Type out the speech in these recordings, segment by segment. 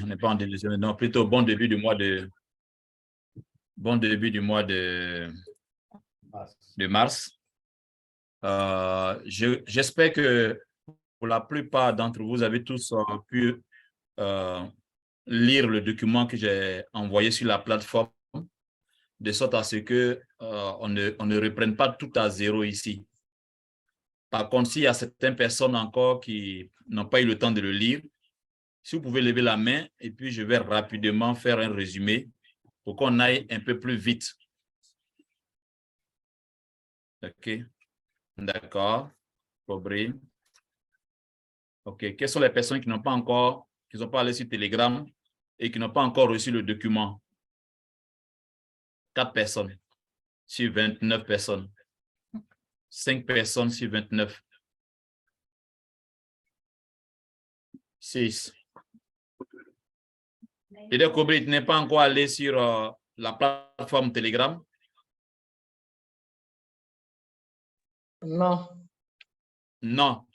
on n'est pas en début de semaine, non, plutôt bon début du mois de mars. J'espère que pour la plupart d'entre vous, vous avez tous pu lire le document que j'ai envoyé sur la plateforme, de sorte à ce que on ne reprenne pas tout à zéro ici. Par contre, s'il y a certaines personnes encore qui n'ont pas eu le temps de le lire, si vous pouvez lever la main, et puis je vais rapidement faire un résumé pour qu'on aille un peu plus vite. OK. D'accord. Cobry. OK. Quelles sont les personnes qui n'ont pas encore, qui ne sont pas allées sur Telegram et qui n'ont pas encore reçu le document? 4 personnes sur 29 personnes. 5 personnes sur 29. 6. Et donc, Cobry, tu n'es pas encore allé sur la plateforme Telegram? Non. Non.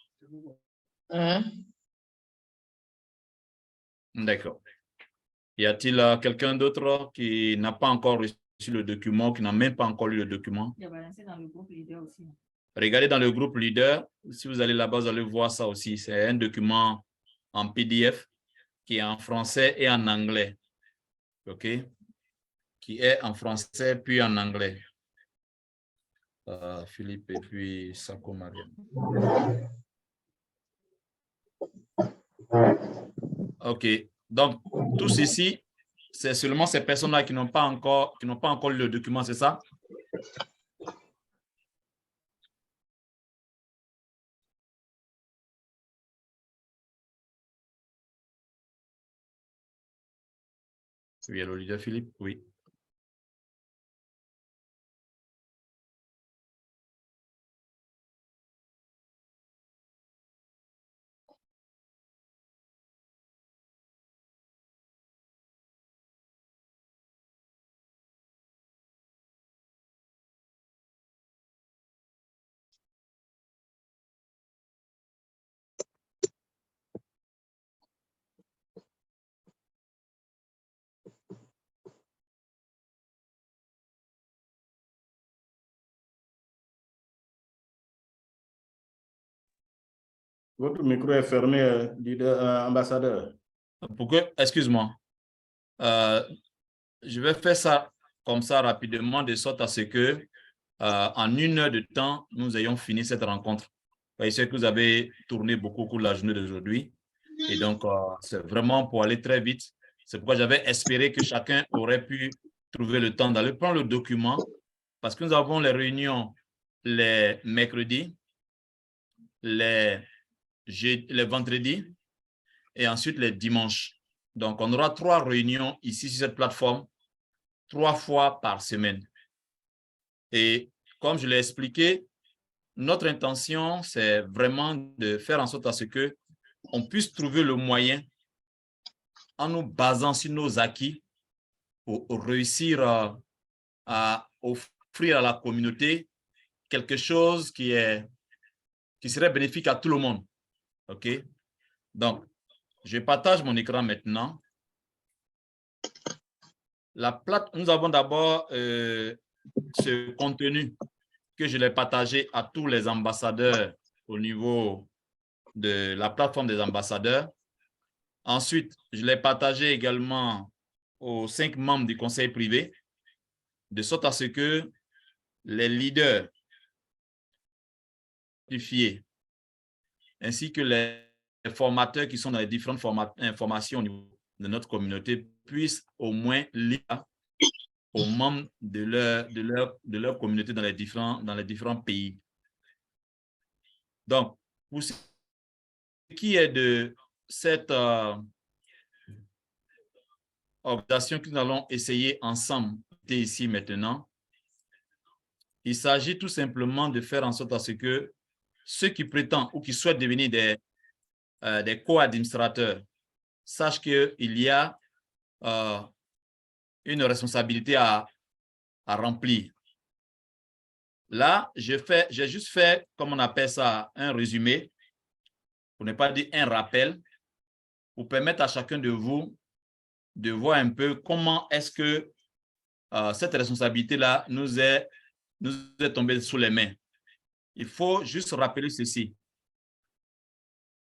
Hein? D'accord. Y a-t-il quelqu'un d'autre qui n'a pas encore reçu le document, qui n'a même pas encore lu le document? Il y a balancé dans le groupe leader aussi. Regardez dans le groupe leader. Si vous allez là-bas, vous allez voir ça aussi. C'est un document en PDF qui est en français et en anglais. OK? Qui est en français puis en anglais. Philippe et puis Sako Mariam. OK. Donc, tout ceci, c'est seulement ces personnes-là qui n'ont pas encore lu le document, c'est ça? Oui, le leader Philippe, oui. Votre micro est fermé, ambassadeur. Pourquoi? Excuse-moi. Je vais faire ça comme ça rapidement, de sorte à ce que en 1 heure de temps, nous ayons fini cette rencontre. Je sais que vous avez tourné beaucoup au cours de la journée d'aujourd'hui. Et donc, c'est vraiment pour aller très vite. C'est pourquoi j'avais espéré que chacun aurait pu trouver le temps d'aller prendre le document, parce que nous avons les réunions les mercredis, les vendredis et ensuite les dimanches. Donc, on aura 3 réunions ici sur cette plateforme, 3 fois par semaine. Et comme je l'ai expliqué, notre intention, c'est vraiment de faire en sorte à ce que on puisse trouver le moyen, en nous basant sur nos acquis, pour réussir à offrir à la communauté quelque chose qui serait bénéfique à tout le monde. OK? Donc, je partage mon écran maintenant. Nous avons d'abord ce contenu que je l'ai partagé à tous les ambassadeurs au niveau de la plateforme des ambassadeurs. Ensuite, je l'ai partagé également aux 5 membres du conseil privé, de sorte à ce que les leaders certifiés ainsi que les formateurs qui sont dans les différentes formations au niveau de notre communauté puissent au moins lire aux membres de leur communauté dans les différents pays. Donc, pour ce qui est de cette organisation que nous allons essayer ensemble ici maintenant, il s'agit tout simplement de faire en sorte à ce que ceux qui prétendent ou qui souhaitent devenir des co-administrateurs sachent qu'il y a une responsabilité à remplir. Là, j'ai juste fait, comme on appelle ça, un résumé, pour ne pas dire un rappel, pour permettre à chacun de vous de voir un peu comment est-ce que cette responsabilité-là nous est tombée sous les mains. Il faut juste rappeler ceci.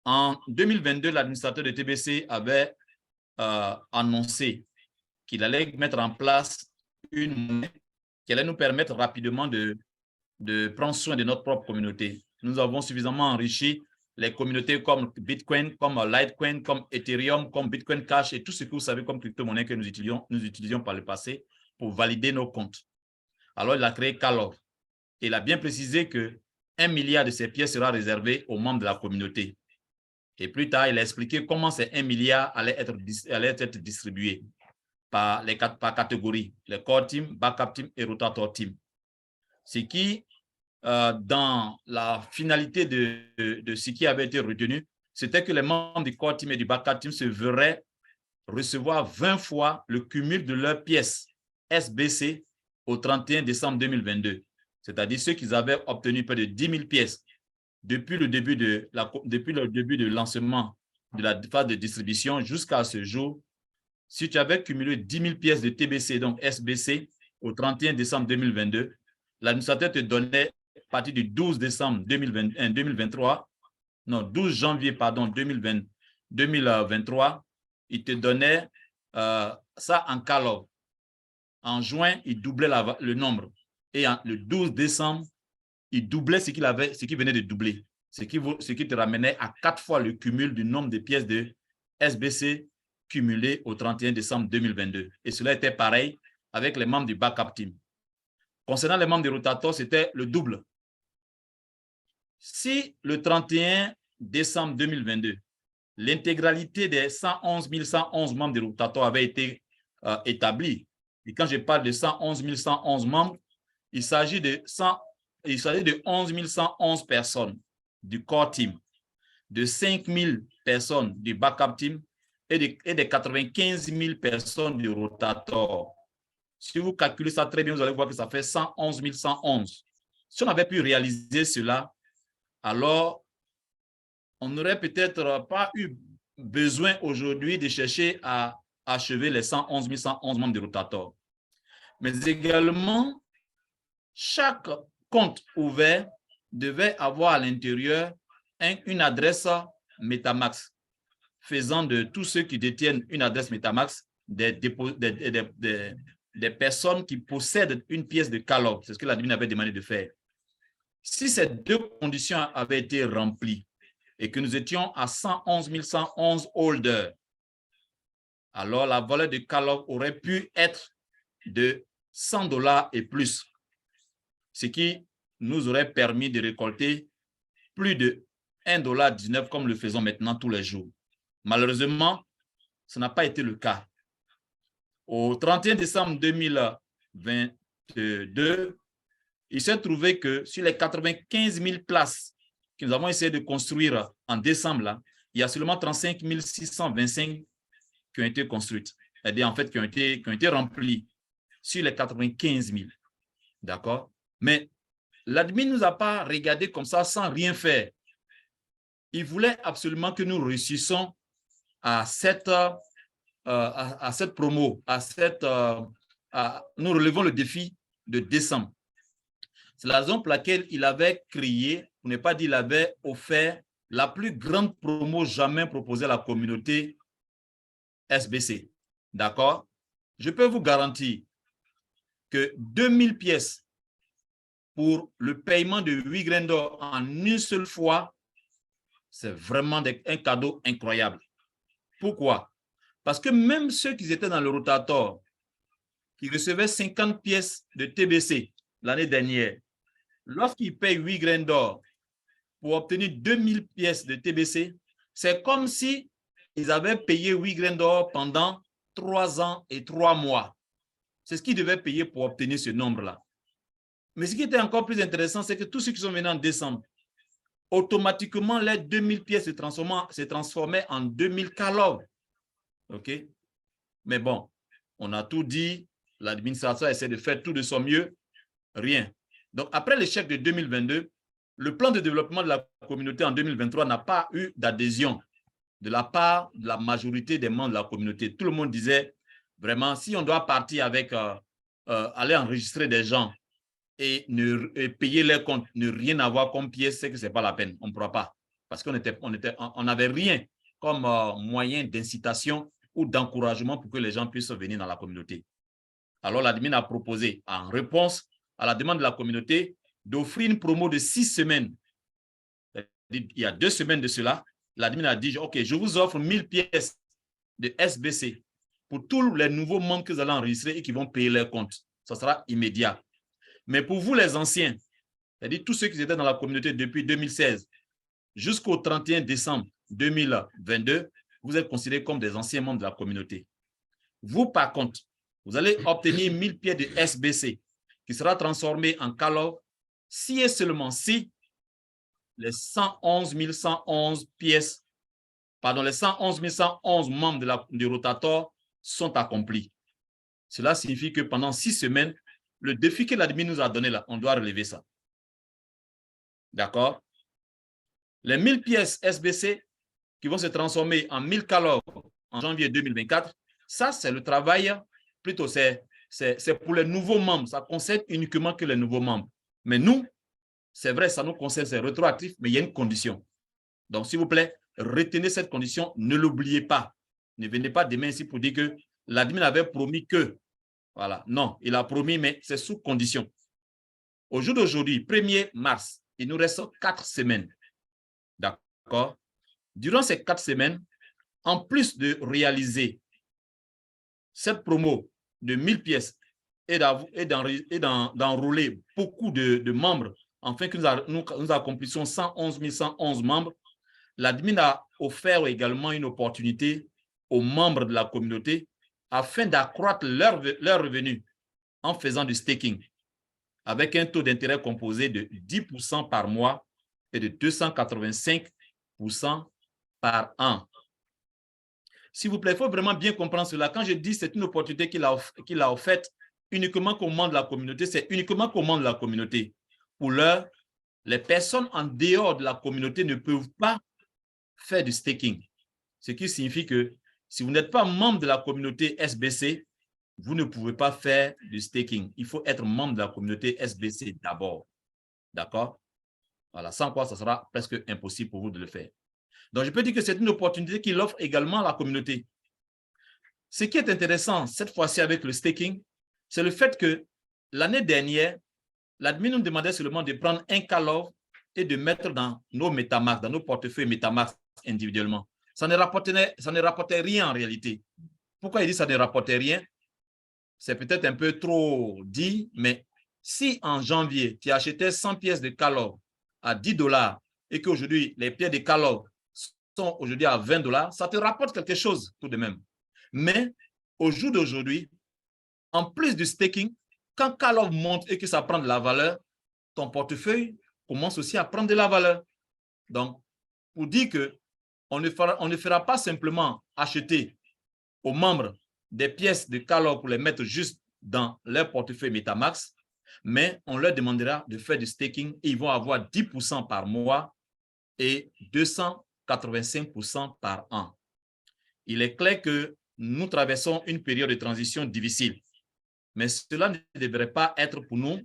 En 2022, l'administrateur de TBC avait annoncé qu'il allait mettre en place une monnaie qui allait nous permettre rapidement de prendre soin de notre propre communauté. Nous avons suffisamment enrichi les communautés comme Bitcoin, comme Litecoin, comme Ethereum, comme Bitcoin Cash et tout ce que vous savez comme crypto-monnaie que nous utilisions par le passé pour valider nos comptes. Alors, il a créé Calov. Et il a bien précisé que 1 milliard de ces pièces sera réservé aux membres de la communauté. Et plus tard, il a expliqué comment ces 1 milliard allaient être distribués par catégories, les core team, backup team et rotator team. Ce qui, dans la finalité de ce qui avait été retenu, c'était que les membres du core team et du backup team se verraient recevoir 20 fois le cumul de leurs pièces SBC au 31 décembre 2022. C'est-à-dire ceux qui avaient obtenu près de 10 000 pièces depuis le début de lancement de la phase de distribution jusqu'à ce jour. Si tu avais cumulé 10 000 pièces de TBC, donc SBC, au 31 décembre 2022, l'administrateur te donnait, à partir du 12 décembre 2023, non, 12 janvier, pardon, 2023, il te donnait ça en Calov. En juin, il doublait le nombre. Et le 12 décembre, il doublait ce qu'il venait de doubler. Ce qui te ramenait à 4 fois le cumul du nombre de pièces de SBC cumulées au 31 décembre 2022. Et cela était pareil avec les membres du backup team. Concernant les membres du rotator, c'était le double. Si le 31 décembre 2022, l'intégralité des 111 111 membres du rotator avait été établie, et quand je parle de 111 111 membres, il s'agit de 11 111 personnes du core team, de 5 000 personnes du backup team et de 95 000 personnes du rotator. Si vous calculez ça très bien, vous allez voir que ça fait 111 111. Si on avait pu réaliser cela, alors on n'aurait peut-être pas eu besoin aujourd'hui de chercher à achever les 111 111 membres du rotator. Mais également, chaque compte ouvert devait avoir à l'intérieur une adresse MetaMask, faisant de tous ceux qui détiennent une adresse MetaMask des personnes qui possèdent une pièce de Calov. C'est ce que l'admin avait demandé de faire. Si ces deux conditions avaient été remplies et que nous étions à 111 111 holders, alors la valeur de Calov aurait pu être de $100 et plus, ce qui nous aurait permis de récolter plus de $1,19 comme le faisons maintenant tous les jours. Malheureusement, ce n'a pas été le cas. Au 31 décembre 2022, il s'est trouvé que sur les 95 000 places que nous avons essayé de construire en décembre, là, il y a seulement 35 625 qui ont été construites, c'est-à-dire en fait qui ont été remplies sur les 95 000. D'accord? Mais l'admin ne nous a pas regardé comme ça sans rien faire. Il voulait absolument que nous réussissions à cette promo, nous relevons le défi de décembre. C'est la raison pour laquelle il avait créé, pour ne pas dire il avait offert la plus grande promo jamais proposée à la communauté SBC. D'accord? Je peux vous garantir que 2000 pièces pour le paiement de 8 grains d'or en une seule fois, c'est vraiment un cadeau incroyable. Pourquoi? Parce que même ceux qui étaient dans le rotator, qui recevaient 50 pièces de TBC l'année dernière, lorsqu'ils payent 8 grains d'or pour obtenir 2000 pièces de TBC, c'est comme si ils avaient payé 8 grains d'or pendant 3 ans et 3 mois. C'est ce qu'ils devaient payer pour obtenir ce nombre-là. Mais ce qui était encore plus intéressant, c'est que tous ceux qui sont venus en décembre, automatiquement, les 2000 pièces se transformaient en 2000 Calov. OK? Mais bon, on a tout dit, l'administration essaie de faire tout de son mieux, rien. Donc, après l'échec de 2022, le plan de développement de la communauté en 2023 n'a pas eu d'adhésion. de la part de la majorité des membres de la communauté. Tout le monde disait, vraiment, si on doit partir avec, aller enregistrer des gens et payer leurs comptes, ne rien avoir comme pièce, c'est que ce n'est pas la peine. On ne pourra pas. Parce qu'on n'avait rien comme moyen d'incitation ou d'encouragement pour que les gens puissent venir dans la communauté. Alors, l'admin a proposé, en réponse à la demande de la communauté, d'offrir une promo de 6 semaines. Il y a 2 semaines de cela, l'admin a dit, OK, je vous offre 1000 pièces de SBC pour tous les nouveaux membres que vous allez enregistrer et qui vont payer leur compte. Ça sera immédiat. Mais pour vous, les anciens, c'est-à-dire tous ceux qui étaient dans la communauté depuis 2016 jusqu'au 31 décembre 2022, vous êtes considérés comme des anciens membres de la communauté. Vous, par contre, vous allez obtenir 1000 pièces de SBC qui sera transformé en call-off si et seulement si les 111 111 pièces, pardon, les 111 111 membres du rotator sont accomplis. Cela signifie que pendant 6 semaines, le défi que l'admin nous a donné là, on doit relever ça. D'accord? Les 1000 pièces SBC qui vont se transformer en 1000 call-off en janvier 2024, ça, c'est le travail, plutôt c'est pour les nouveaux membres. Ça concerne uniquement que les nouveaux membres. Mais nous, c'est vrai, ça nous concerne, c'est rétroactif, mais il y a une condition. Donc, s'il vous plaît, retenez cette condition, ne l'oubliez pas. Ne venez pas demain ici pour dire que l'admin avait promis que. Voilà, non, il a promis, mais c'est sous condition. Au jour d'aujourd'hui, 1er mars, il nous reste 4 semaines. D'accord? Durant ces 4 semaines, en plus de réaliser cette promo de 1000 pièces et d'enrôler beaucoup de membres, afin que nous accomplissions 111 111 membres, l'admin a offert également une opportunité aux membres de la communauté afin d'accroître leurs revenus en faisant du staking avec un taux d'intérêt composé de 10% par mois et de 285% par an. S'il vous plaît, il faut vraiment bien comprendre cela. Quand je dis que c'est une opportunité qu'il a offerte uniquement aux membres de la communauté, c'est uniquement aux membres de la communauté. Pour l'heure, les personnes en dehors de la communauté ne peuvent pas faire du staking. Ce qui signifie que si vous n'êtes pas membre de la communauté SBC, vous ne pouvez pas faire du staking. Il faut être membre de la communauté SBC d'abord. D'accord? Voilà, sans quoi, ça sera presque impossible pour vous de le faire. Donc, je peux dire que c'est une opportunité qu'il offre également à la communauté. Ce qui est intéressant, cette fois-ci avec le staking, c'est le fait que l'année dernière, l'admin nous demandait seulement de prendre un call-off et de mettre dans nos MetaMask, dans nos portefeuilles MetaMask individuellement. Ça ne rapportait rien en réalité. Pourquoi il dit que ça ne rapportait rien? C'est peut-être un peu trop dit, mais si en janvier, tu achetais 100 pièces de call-off à 10 $ et qu'aujourd'hui, les pièces de call-off sont aujourd'hui à 20 $, ça te rapporte quelque chose tout de même. Mais au jour d'aujourd'hui, en plus du staking, quand call-off monte et que ça prend de la valeur, ton portefeuille commence aussi à prendre de la valeur. Donc, pour dire qu'on ne fera pas simplement acheter aux membres des pièces de call-off pour les mettre juste dans leur portefeuille MetaMask, mais on leur demandera de faire du staking et ils vont avoir 10% par mois et 285% par an. Il est clair que nous traversons une période de transition difficile, mais cela ne devrait pas être pour nous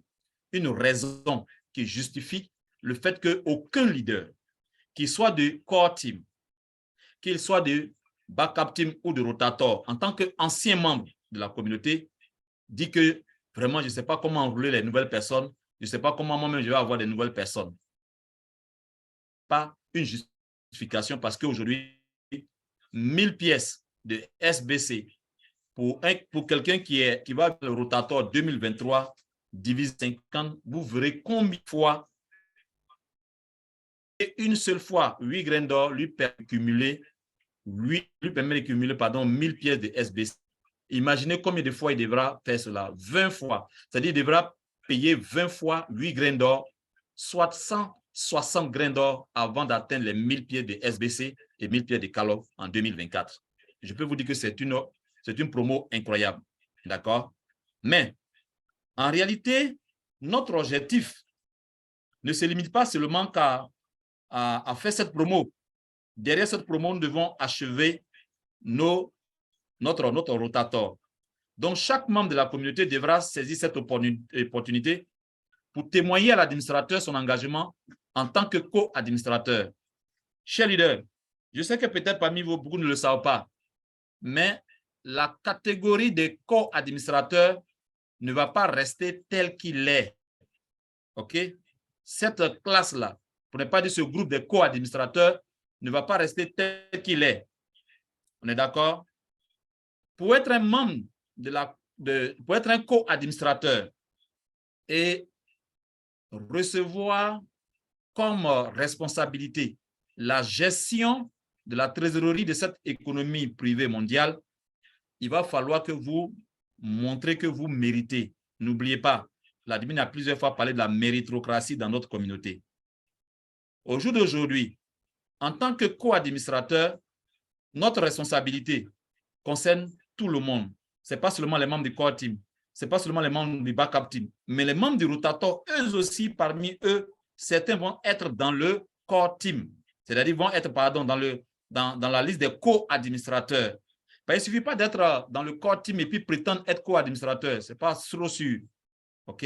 une raison qui justifie le fait qu'aucun leader, qu'il soit de core team, qu'il soit de backup team ou de rotator, en tant qu'ancien membre de la communauté, dit que vraiment, je ne sais pas comment enrouler les nouvelles personnes, je ne sais pas comment moi-même je vais avoir des nouvelles personnes. Pas une justification parce qu'aujourd'hui, 1000 pièces de SBC pour quelqu'un qui va avec le rotator 2023 divise 50, vous verrez combien de fois et une seule fois 8 grains d'or lui permet d'accumuler 1000 pièces de SBC. Imaginez combien de fois il devra faire cela. 20 fois. C'est-à-dire qu'il devra payer 20 fois 8 grains d'or, soit 160 grains d'or avant d'atteindre les 1000 pièces de SBC et 1000 pièces de call-off en 2024. Je peux vous dire que c'est une promo incroyable. D'accord? Mais en réalité, notre objectif ne se limite pas seulement à faire cette promo derrière cette promo, nous devons achever notre rotator. Donc, chaque membre de la communauté devra saisir cette opportunité pour témoigner à l'administrateur son engagement en tant que co-administrateur. Chers leaders, je sais que peut-être parmi vous, beaucoup ne le savent pas, mais la catégorie des co-administrateurs ne va pas rester telle qu'il est. OK? Cette classe-là, pour ne pas dire ce groupe de co-administrateurs, ne va pas rester tel qu'il est. On est d'accord? Pour être un membre pour être un co-administrateur et recevoir comme responsabilité la gestion de la trésorerie de cette économie privée mondiale, il va falloir que vous montrez que vous méritez. N'oubliez pas, l'admin a plusieurs fois parlé de la méritocratie dans notre communauté. Au jour d'aujourd'hui, en tant que co-administrateur, notre responsabilité concerne tout le monde. Ce n'est pas seulement les membres du core team, ce n'est pas seulement les membres du backup team, mais les membres du rotator, eux aussi, parmi eux, certains vont être dans le core team, c'est-à-dire vont être, pardon, dans la liste des co-administrateurs. Il ne suffit pas d'être dans le core team et puis prétendre être co-administrateur, ce n'est pas trop sûr, OK?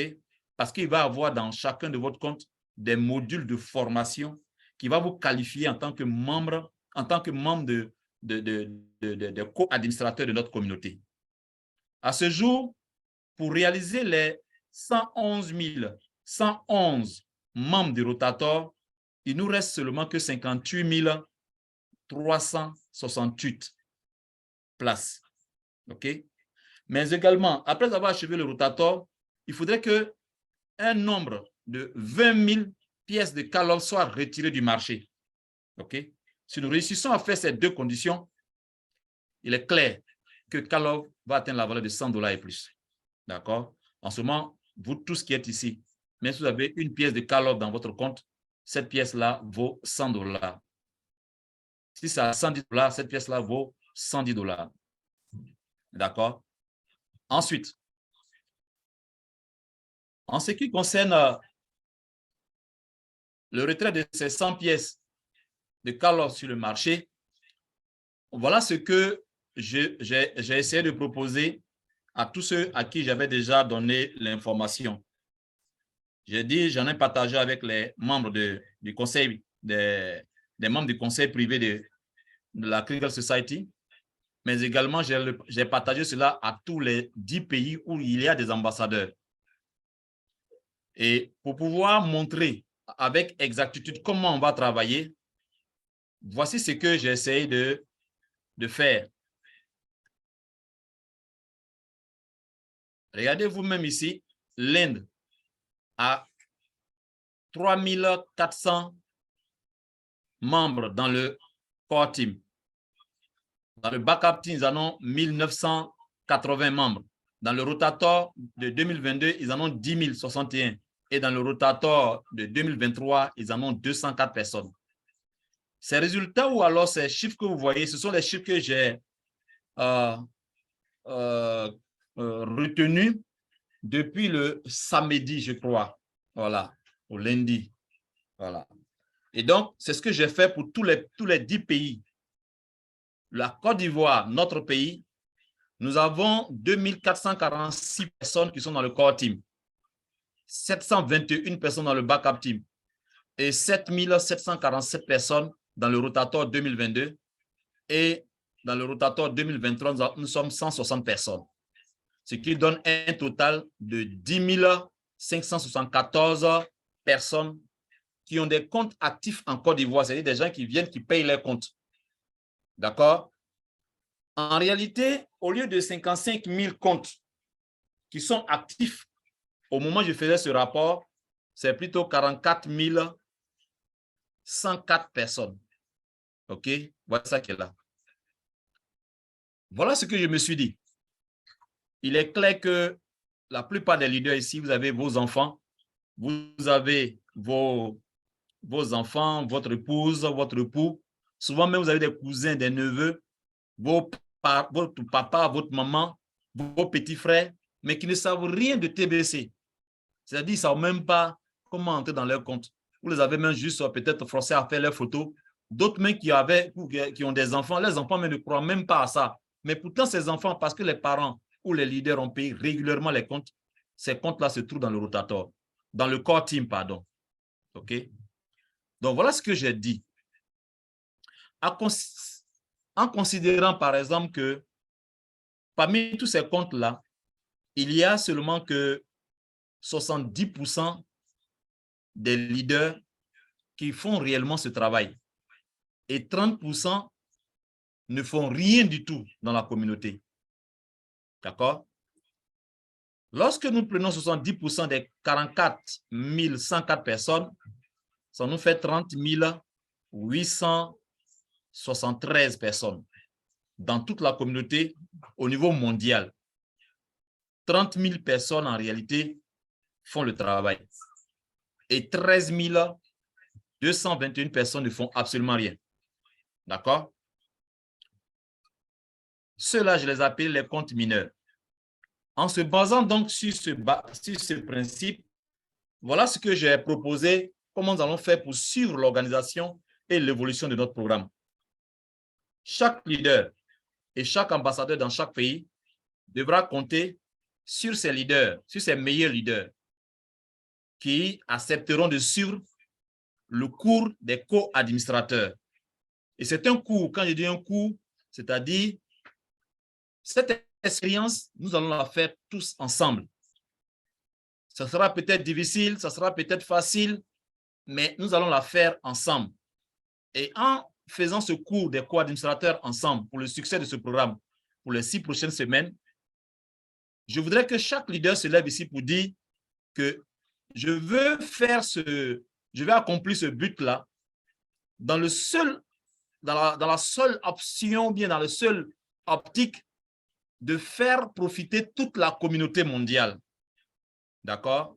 Parce qu'il va y avoir dans chacun de votre compte des modules de formation qui va vous qualifier en tant que membre de co-administrateurs de notre communauté. À ce jour, pour réaliser les 111 111 membres du rotator, il nous reste seulement que 58 368 places. OK? Mais également, après avoir achevé le rotator, il faudrait qu'un nombre de 20 000 pièces de Karlov soient retirées du marché. OK? Si nous réussissons à faire ces deux conditions, il est clair que Karlov va atteindre la valeur de $100 et plus. D'accord? En ce moment, vous tous qui êtes ici, même si vous avez une pièce de Karlov dans votre compte, cette pièce-là vaut $100. Si c'est à $110, cette pièce-là vaut $110. D'accord? Ensuite, en ce qui concerne le retrait de ces 100 pièces de Karlov sur le marché, voilà ce que j'ai essayé de proposer à tous ceux à qui j'avais déjà donné l'information. J'ai dit, j'en ai partagé avec les membres du conseil, des membres du conseil privé de la Critical Society, mais également j'ai partagé cela à tous les 10 pays où il y a des ambassadeurs. Et pour pouvoir montrer avec exactitude comment on va travailler, voici ce que j'ai essayé de faire. Regardez vous-même ici, l'Inde a 3400 membres dans le core team. Dans le backup team, ils en ont 1980 membres. Dans le rotator de 2022, ils en ont 10 061. Et dans le rotator de 2023, ils en ont 204 personnes. Ces résultats ou alors ces chiffres que vous voyez, ce sont les chiffres que j'ai retenus depuis le samedi, je crois. Voilà, au lundi. Voilà. Et donc, c'est ce que j'ai fait pour tous les 10 pays. La Côte d'Ivoire, notre pays, nous avons 2446 personnes qui sont dans le core team, 721 personnes dans le backup team et 7747 personnes dans le rotator 2022. Et dans le rotator 2023, nous sommes 160 personnes, ce qui donne un total de 10 574 personnes qui ont des comptes actifs en Côte d'Ivoire, c'est-à-dire des gens qui viennent, qui payent leurs comptes. D'accord? En réalité, au lieu de 55 000 comptes qui sont actifs, au moment où je faisais ce rapport, c'est plutôt 44 104 personnes. OK? Voilà ça qui est là. Voilà ce que je me suis dit. Il est clair que la plupart des leaders ici, vous avez vos enfants, vous avez vos enfants, votre épouse, votre époux. Souvent même, vous avez des cousins, des neveux, votre papa, votre maman, vos petits frères, mais qui ne savent rien de TBC. C'est-à-dire qu'ils ne savent même pas comment entrer dans leur compte. Vous les avez même juste peut-être forcés à faire leurs photos d'autres même qui ont des enfants, les enfants ne croient même pas à ça. Mais pourtant, ces enfants, parce que les parents ou les leaders ont payé régulièrement les comptes, ces comptes-là se trouvent dans le rotator, dans le core team, pardon. OK? Donc, voilà ce que j'ai dit. En considérant, par exemple, que parmi tous ces comptes-là, il y a seulement que 70% des leaders qui font réellement ce travail et 30% ne font rien du tout dans la communauté. D'accord? Lorsque nous prenons 70% des 44 104 personnes, ça nous fait 30 873 personnes dans toute la communauté au niveau mondial. 30 000 personnes en réalité font le travail et 13 221 personnes ne font absolument rien. D'accord? Ceux-là, je les appelle les comptes mineurs. En se basant donc sur ce principe, voilà ce que j'ai proposé, comment nous allons faire pour suivre l'organisation et l'évolution de notre programme. Chaque leader et chaque ambassadeur dans chaque pays devra compter sur ses leaders, sur ses meilleurs leaders qui accepteront de suivre le cours des co-administrateurs. Et c'est un cours, quand je dis un cours, c'est-à-dire cette expérience, nous allons la faire tous ensemble. Ça sera peut-être difficile, ça sera peut-être facile, mais nous allons la faire ensemble. Et en faisant ce cours des co-administrateurs ensemble pour le succès de ce programme pour les 6 prochaines semaines, je voudrais que chaque leader se lève ici pour dire que je vais accomplir ce but-là dans la seule option, bien dans la seule optique de faire profiter toute la communauté mondiale. D'accord?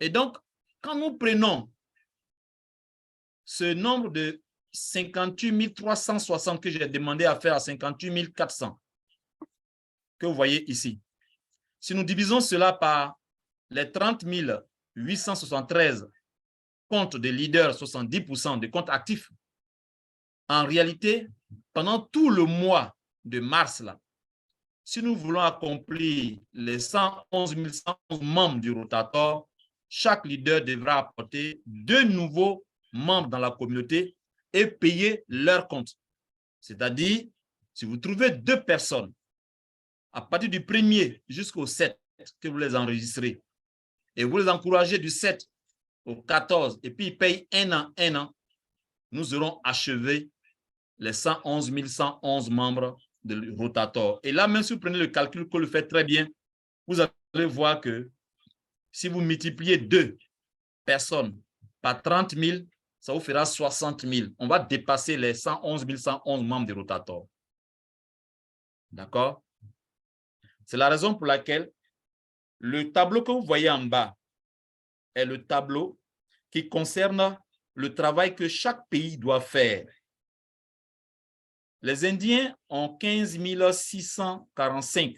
Et donc, quand nous prenons ce nombre de 58 360 que j'ai demandé à faire à 58 400, que vous voyez ici, si nous divisons cela par les 30 873 comptes de leaders, 70% de comptes actifs, en réalité, pendant tout le mois de mars, là, si nous voulons accomplir les 111 111 membres du rotator, chaque leader devra apporter 2 nouveaux membres dans la communauté et payer leur compte. C'est-à-dire, si vous trouvez 2 personnes, à partir du 1er jusqu'au 7, que vous les enregistrez, et vous les encouragez du 7 au 14, et puis ils payent un an, nous aurons achevé les 111 111 membres de rotator. Et là, même si vous prenez le calcul, que le fait très bien, vous allez voir que si vous multipliez 2 personnes par 30 000, ça vous fera 60 000. On va dépasser les 111 111 membres de rotator. D'accord? C'est la raison pour laquelle le tableau que vous voyez en bas est le tableau qui concerne le travail que chaque pays doit faire. Les Indiens ont 15 645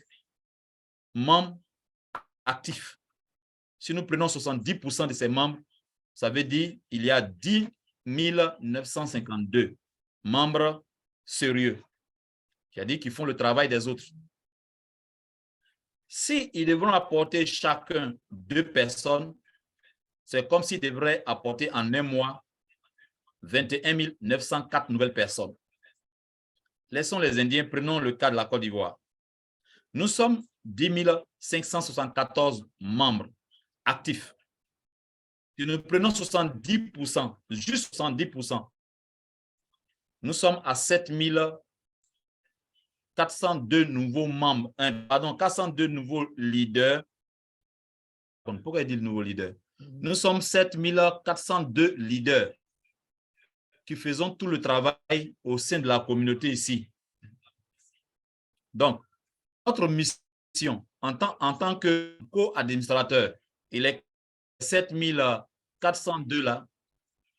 membres actifs. Si nous prenons 70% de ces membres, ça veut dire qu'il y a 10 952 membres sérieux, c'est-à-dire qui font le travail des autres. S'ils devront apporter chacun 2 personnes, c'est comme s'ils devraient apporter en un mois 21 904 nouvelles personnes. Laissons les Indiens, prenons le cas de la Côte d'Ivoire. Nous sommes 10 574 membres actifs. Si nous prenons 70%, juste 70%, nous sommes à 7 402 nouveaux membres, 402 nouveaux leaders. Pourquoi dire nouveaux leaders? Nous sommes 7 402 leaders qui faisons tout le travail au sein de la communauté ici. Donc, notre mission en tant que co-administrateur, il est 7 402 là.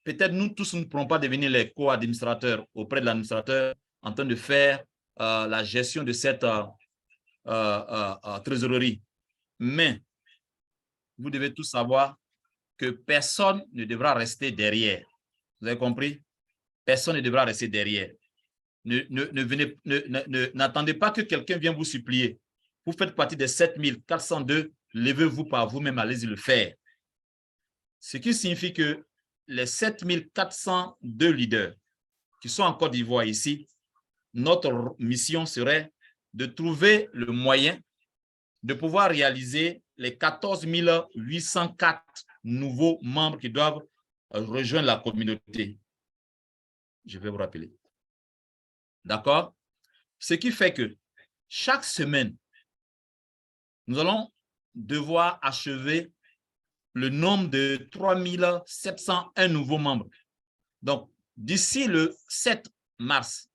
Peut-être nous tous ne pourrons pas devenir les co-administrateurs auprès de l'administrateur en train de faire la gestion de cette trésorerie. Mais vous devez tous savoir que personne ne devra rester derrière. Vous avez compris? Personne ne devra rester derrière. N'attendez pas que quelqu'un vienne vous supplier. Vous faites partie des 7402, levez-vous par vous-même, allez-y le faire. Ce qui signifie que les 7402 leaders qui sont en Côte d'Ivoire ici, notre mission serait de trouver le moyen de pouvoir réaliser les 14 804 nouveaux membres qui doivent rejoindre la communauté. Je vais vous rappeler. D'accord? Ce qui fait que chaque semaine, nous allons devoir achever le nombre de 3701 nouveaux membres. Donc, d'ici le 7 mars,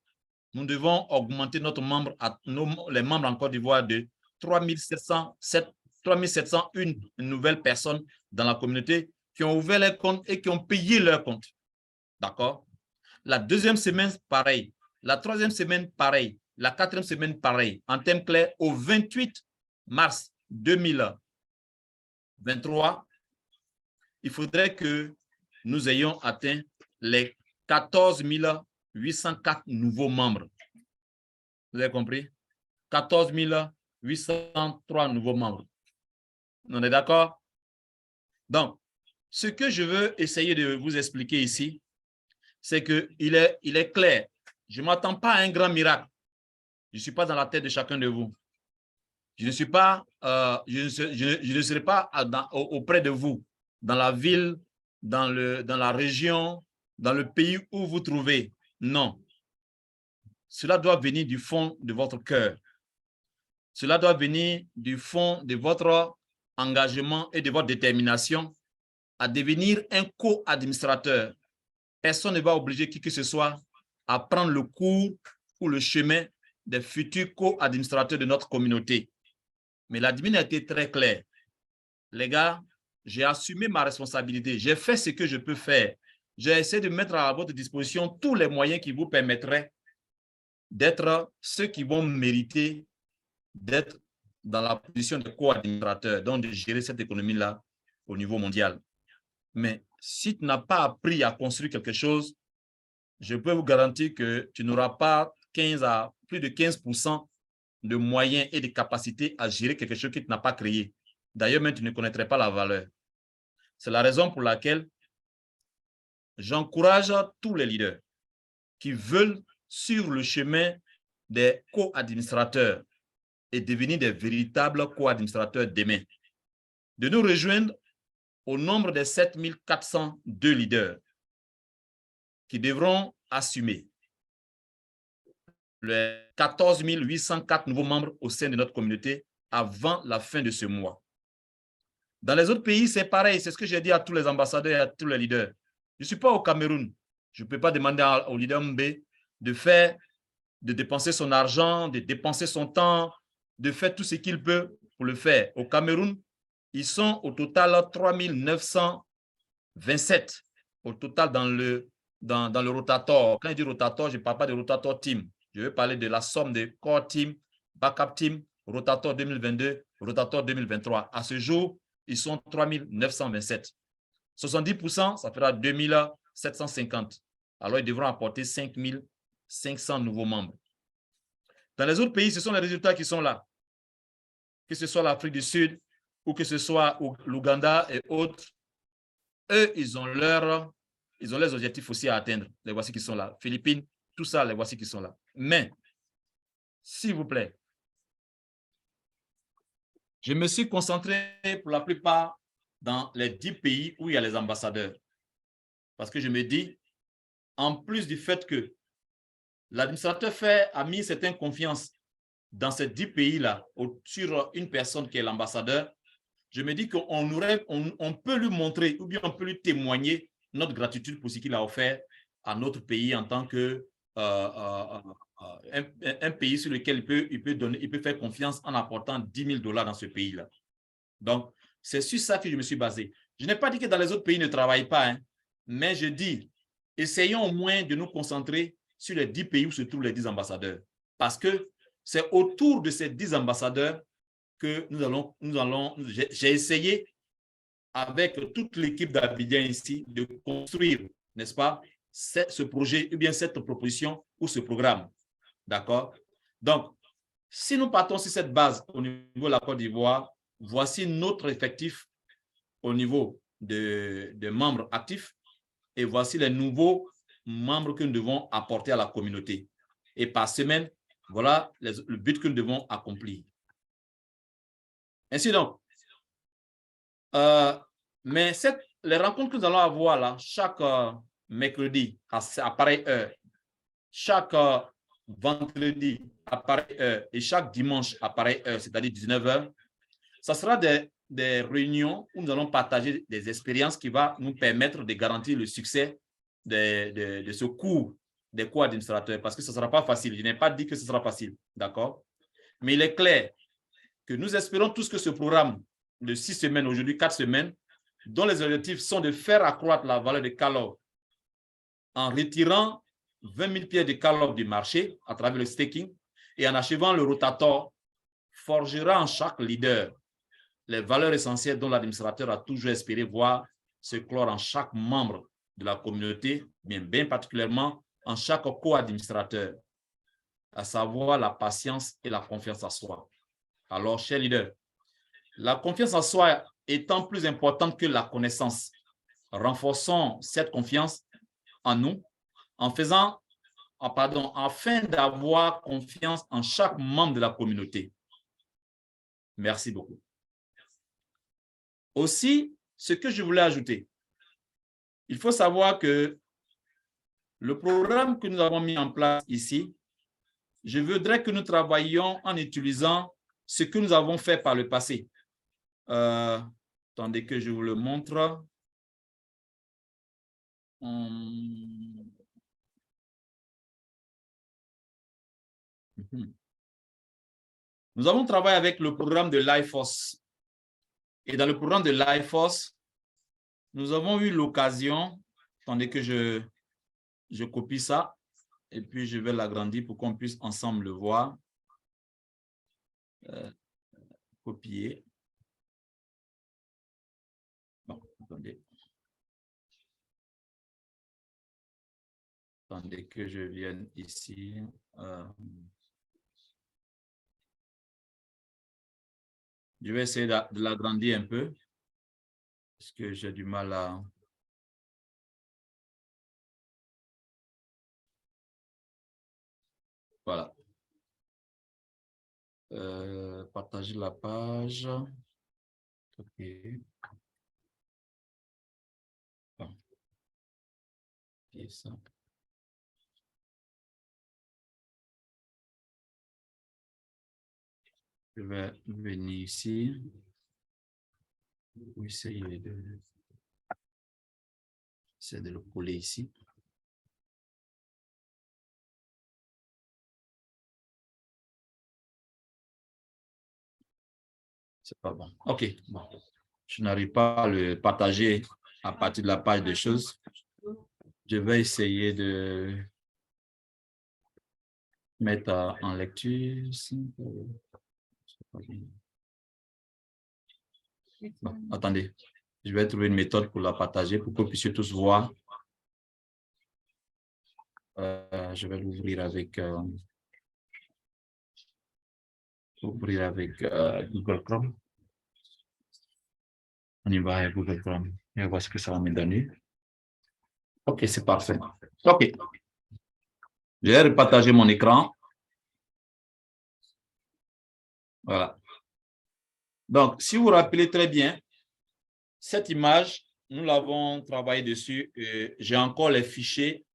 nous devons augmenter notre membre les membres en Côte d'Ivoire de 3701 nouvelles personnes dans la communauté qui ont ouvert leur compte et qui ont payé leur compte. D'accord? La deuxième semaine, pareil. La troisième semaine, pareil. La quatrième semaine, pareil. En termes clairs, au 28 mars 2023, il faudrait que nous ayons atteint les 14 804 nouveaux membres. Vous avez compris? 14 803 nouveaux membres. On est d'accord? Donc, ce que je veux essayer de vous expliquer ici, c'est qu'il est clair. Je ne m'attends pas à un grand miracle. Je ne suis pas dans la tête de chacun de vous. Je ne suis pas, je ne serai pas auprès de vous, dans la ville, dans la région, dans le pays où vous trouvez. Non. Cela doit venir du fond de votre cœur. Cela doit venir du fond de votre engagement et de votre détermination à devenir un co-administrateur. Personne ne va obliger qui que ce soit à prendre le cours ou le chemin des futurs co-administrateurs de notre communauté. Mais l'admin a été très clair. Les gars, j'ai assumé ma responsabilité. J'ai fait ce que je peux faire. J'ai essayé de mettre à votre disposition tous les moyens qui vous permettraient d'être ceux qui vont mériter d'être dans la position de co-administrateur, donc de gérer cette économie-là au niveau mondial. Mais si tu n'as pas appris à construire quelque chose, je peux vous garantir que tu n'auras pas plus de 15% de moyens et de capacités à gérer quelque chose que tu n'as pas créé. D'ailleurs, même tu ne connaîtrais pas la valeur. C'est la raison pour laquelle j'encourage tous les leaders qui veulent sur le chemin des co-administrateurs et devenir des véritables co-administrateurs demain, de nous rejoindre au nombre de 7402 leaders qui devront assumer les 14 804 nouveaux membres au sein de notre communauté avant la fin de ce mois. Dans les autres pays, c'est pareil. C'est ce que j'ai dit à tous les ambassadeurs et à tous les leaders. Je ne suis pas au Cameroun. Je ne peux pas demander au leader Mbé de dépenser son argent, de dépenser son temps, de faire tout ce qu'il peut pour le faire. Au Cameroun, ils sont au total 3927 au total dans le rotator. Quand je dis rotator, je ne parle pas de rotator team. Je vais parler de la somme de core team, backup team, rotator 2022, rotator 2023. À ce jour, ils sont 3927. 70%, ça fera 2750. Alors, ils devront apporter 5500 nouveaux membres. Dans les autres pays, ce sont les résultats qui sont là. Que ce soit l'Afrique du Sud ou que ce soit l'Ouganda et autres, eux, ils ont leurs objectifs aussi à atteindre. Les voici qui sont là. Philippines, tout ça, les voici qui sont là. Mais, s'il vous plaît, je me suis concentré pour la plupart dans les 10 pays où il y a les ambassadeurs. Parce que je me dis, en plus du fait que l'administrateur a mis certaine confiance dans ces 10 pays-là sur une personne qui est l'ambassadeur, je me dis qu'on peut lui montrer ou bien on peut lui témoigner notre gratitude pour ce qu'il a offert à notre pays en tant que un pays sur lequel il peut faire confiance en apportant 10 000 $ dans ce pays-là. Donc, c'est sur ça que je me suis basé. Je n'ai pas dit que dans les autres pays ne travaillent pas, hein, mais je dis, essayons au moins de nous concentrer sur les 10 pays où se trouvent les 10 ambassadeurs. Parce que c'est autour de ces 10 ambassadeurs que j'ai essayé avec toute l'équipe d'Abidjan ici de construire, n'est-ce pas, ce projet ou bien cette proposition ou ce programme. D'accord? Donc, si nous partons sur cette base au niveau de la Côte d'Ivoire, voici notre effectif au niveau de membres actifs et voici les nouveaux membres que nous devons apporter à la communauté. Et par semaine, voilà le but que nous devons accomplir. Ainsi donc, mais les rencontres que nous allons avoir là, chaque mercredi à pareille heure, chaque vendredi à pareille heure et chaque dimanche à pareille heure, c'est-à-dire 19h, ça sera des réunions où nous allons partager des expériences qui vont nous permettre de garantir le succès de ce cours, des cours administrateurs, parce que ce ne sera pas facile. Je n'ai pas dit que ce sera facile, d'accord? Mais il est clair que nous espérons tous que ce programme de 6 semaines, aujourd'hui 4 semaines, dont les objectifs sont de faire accroître la valeur de Calor en retirant 20 000 pieds de Calor du marché à travers le staking et en achevant le rotator, forgera en chaque leader les valeurs essentielles dont l'administrateur a toujours espéré voir se clore en chaque membre de la communauté, bien particulièrement en chaque co-administrateur, à savoir la patience et la confiance en soi. Alors, chers leaders, la confiance en soi étant plus importante que la connaissance, renforçons cette confiance en nous afin d'avoir confiance en chaque membre de la communauté. Merci beaucoup. Aussi, ce que je voulais ajouter, il faut savoir que le programme que nous avons mis en place ici, je voudrais que nous travaillions en utilisant ce que nous avons fait par le passé. Attendez que je vous le montre. Nous avons travaillé avec le programme de LifeForce. Et dans le programme de LifeForce, nous avons eu l'occasion, attendez que je copie ça, et puis je vais l'agrandir pour qu'on puisse ensemble le voir. Copier. Bon, attendez. Attendez que je vienne ici. Je vais essayer de l'agrandir un peu, parce que j'ai du mal à... Voilà. Partager la page. OK. Bon. Et ça. Je vais venir ici. Essayer de le coller ici. C'est pas bon. OK. Bon. Je n'arrive pas à le partager à partir de la page des choses. Je vais essayer de mettre en lecture. Bon, attendez. Je vais trouver une méthode pour la partager pour que vous puissiez tous voir. Je vais l'ouvrir avec Google Chrome. On y va avec Google Chrome. Et on voit ce que ça va me donner. OK, c'est parfait. OK. Je vais repartager mon écran. Voilà. Donc, si vous vous rappelez très bien, cette image, nous l'avons travaillé dessus. J'ai encore les fichiers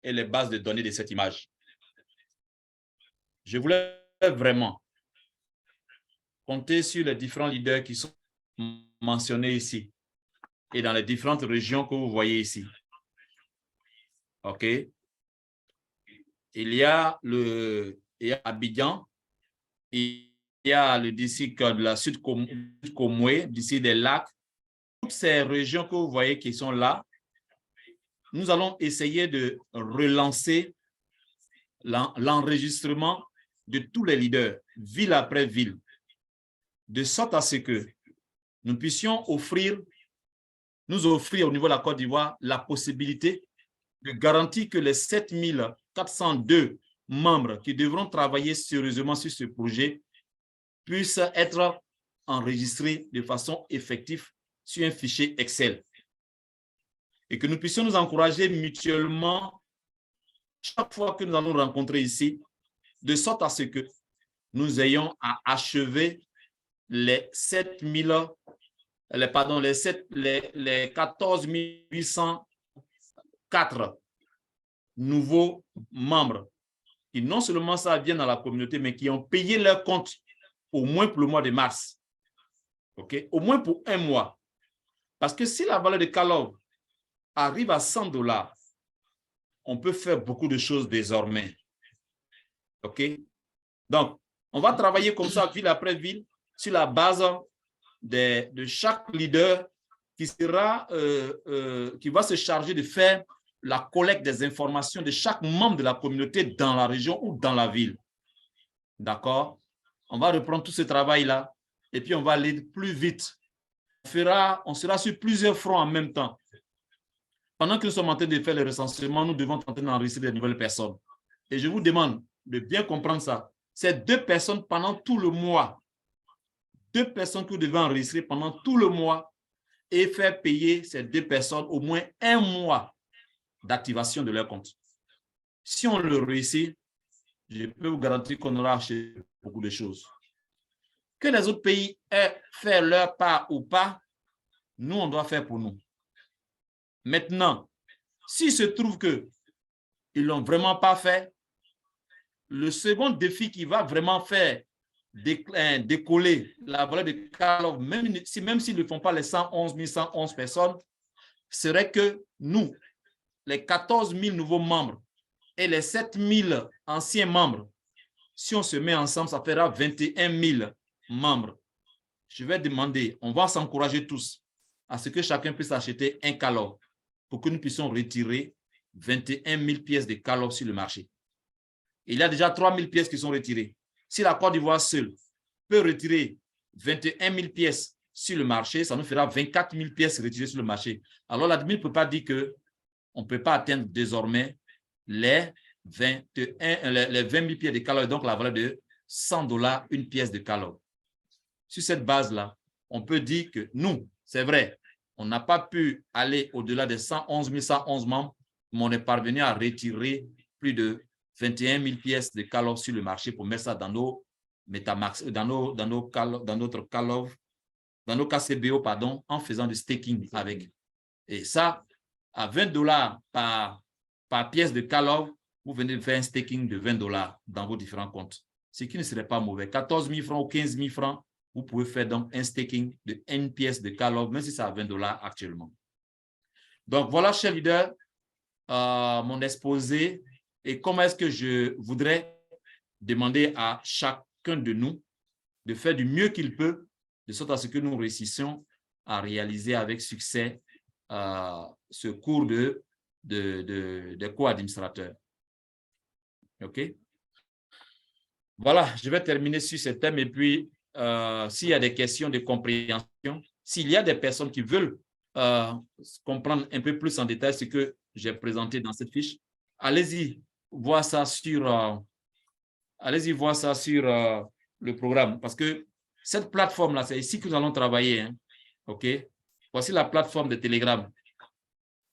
et les bases de données de cette image. Je voulais vraiment compter sur les différents leaders qui sont mentionnés ici et dans les différentes régions que vous voyez ici. OK. Il y a Abidjan, il y a le district de la Sud-Comoué, d'ici des lacs. Toutes ces régions que vous voyez qui sont là, nous allons essayer de relancer l'enregistrement de tous les leaders, ville après ville, de sorte à ce que nous puissions offrir nous offrir au niveau de la Côte d'Ivoire la possibilité de garantir que les 7402 membres qui devront travailler sérieusement sur ce projet puissent être enregistrés de façon effective sur un fichier Excel. Et que nous puissions nous encourager mutuellement chaque fois que nous allons rencontrer ici, de sorte à ce que nous ayons à achever les 14 804 nouveaux membres qui non seulement ça vient dans la communauté, mais qui ont payé leur compte au moins pour le mois de mars. Okay? Au moins pour un mois. Parce que si la valeur de Calov arrive à $100, on peut faire beaucoup de choses désormais. OK? Donc, on va travailler comme ça, ville après ville, sur la base de chaque leader qui va se charger de faire la collecte des informations de chaque membre de la communauté dans la région ou dans la ville. D'accord? On va reprendre tout ce travail-là et puis on va aller plus vite. On sera sur plusieurs fronts en même temps. Pendant que nous sommes en train de faire le recensement, nous devons tenter d'enregistrer de nouvelles personnes. Et je vous demande de bien comprendre ça. C'est 2 personnes pendant tout le mois. 2 personnes que vous devez enregistrer pendant tout le mois et faire payer ces 2 personnes au moins 1 mois d'activation de leur compte. Si on le réussit, je peux vous garantir qu'on aura acheté beaucoup de choses. Que les autres pays aient fait leur part ou pas, nous, on doit faire pour nous. Maintenant, s'il se trouve qu'ils ne l'ont vraiment pas fait, le second défi qui va vraiment faire décoller la valeur de Calov, même s'ils ne font pas les 111 personnes, serait que nous, les 14 000 nouveaux membres et les 7 000 anciens membres, si on se met ensemble, ça fera 21 000 membres. Je vais demander, on va s'encourager tous à ce que chacun puisse acheter un Calov pour que nous puissions retirer 21 000 pièces de Calov sur le marché. Il y a déjà 3 000 pièces qui sont retirées. Si la Côte d'Ivoire seule peut retirer 21 000 pièces sur le marché, ça nous fera 24 000 pièces retirées sur le marché. Alors l'admin ne peut pas dire qu'on ne peut pas atteindre désormais les 20 000 pièces de Calov, donc la valeur de $100 une pièce de Calov. Sur cette base-là, on peut dire que nous, c'est vrai, on n'a pas pu aller au-delà des 111 membres, mais on est parvenu à retirer plus de 21 000 pièces de Calov sur le marché pour mettre ça dans nos Metamax, dans notre Calov, dans nos KCBO, pardon, en faisant du staking avec. Et ça, à $20 par pièce de Calov, vous venez de faire un staking de $20 dans vos différents comptes. Ce qui ne serait pas mauvais. 14 000 francs ou 15 000 francs, vous pouvez faire donc un staking de une pièce de Calov, même si c'est à $20 actuellement. Donc voilà, chers leaders, mon exposé. Et comment est-ce que je voudrais demander à chacun de nous de faire du mieux qu'il peut, de sorte à ce que nous réussissions à réaliser avec succès ce cours de co-administrateur. OK? Voilà, je vais terminer sur ce thème et puis s'il y a des questions de compréhension, s'il y a des personnes qui veulent comprendre un peu plus en détail ce que j'ai présenté dans cette fiche, allez-y voir ça sur, le programme parce que cette plateforme-là, c'est ici que nous allons travailler. Hein? OK? Voici la plateforme de Telegram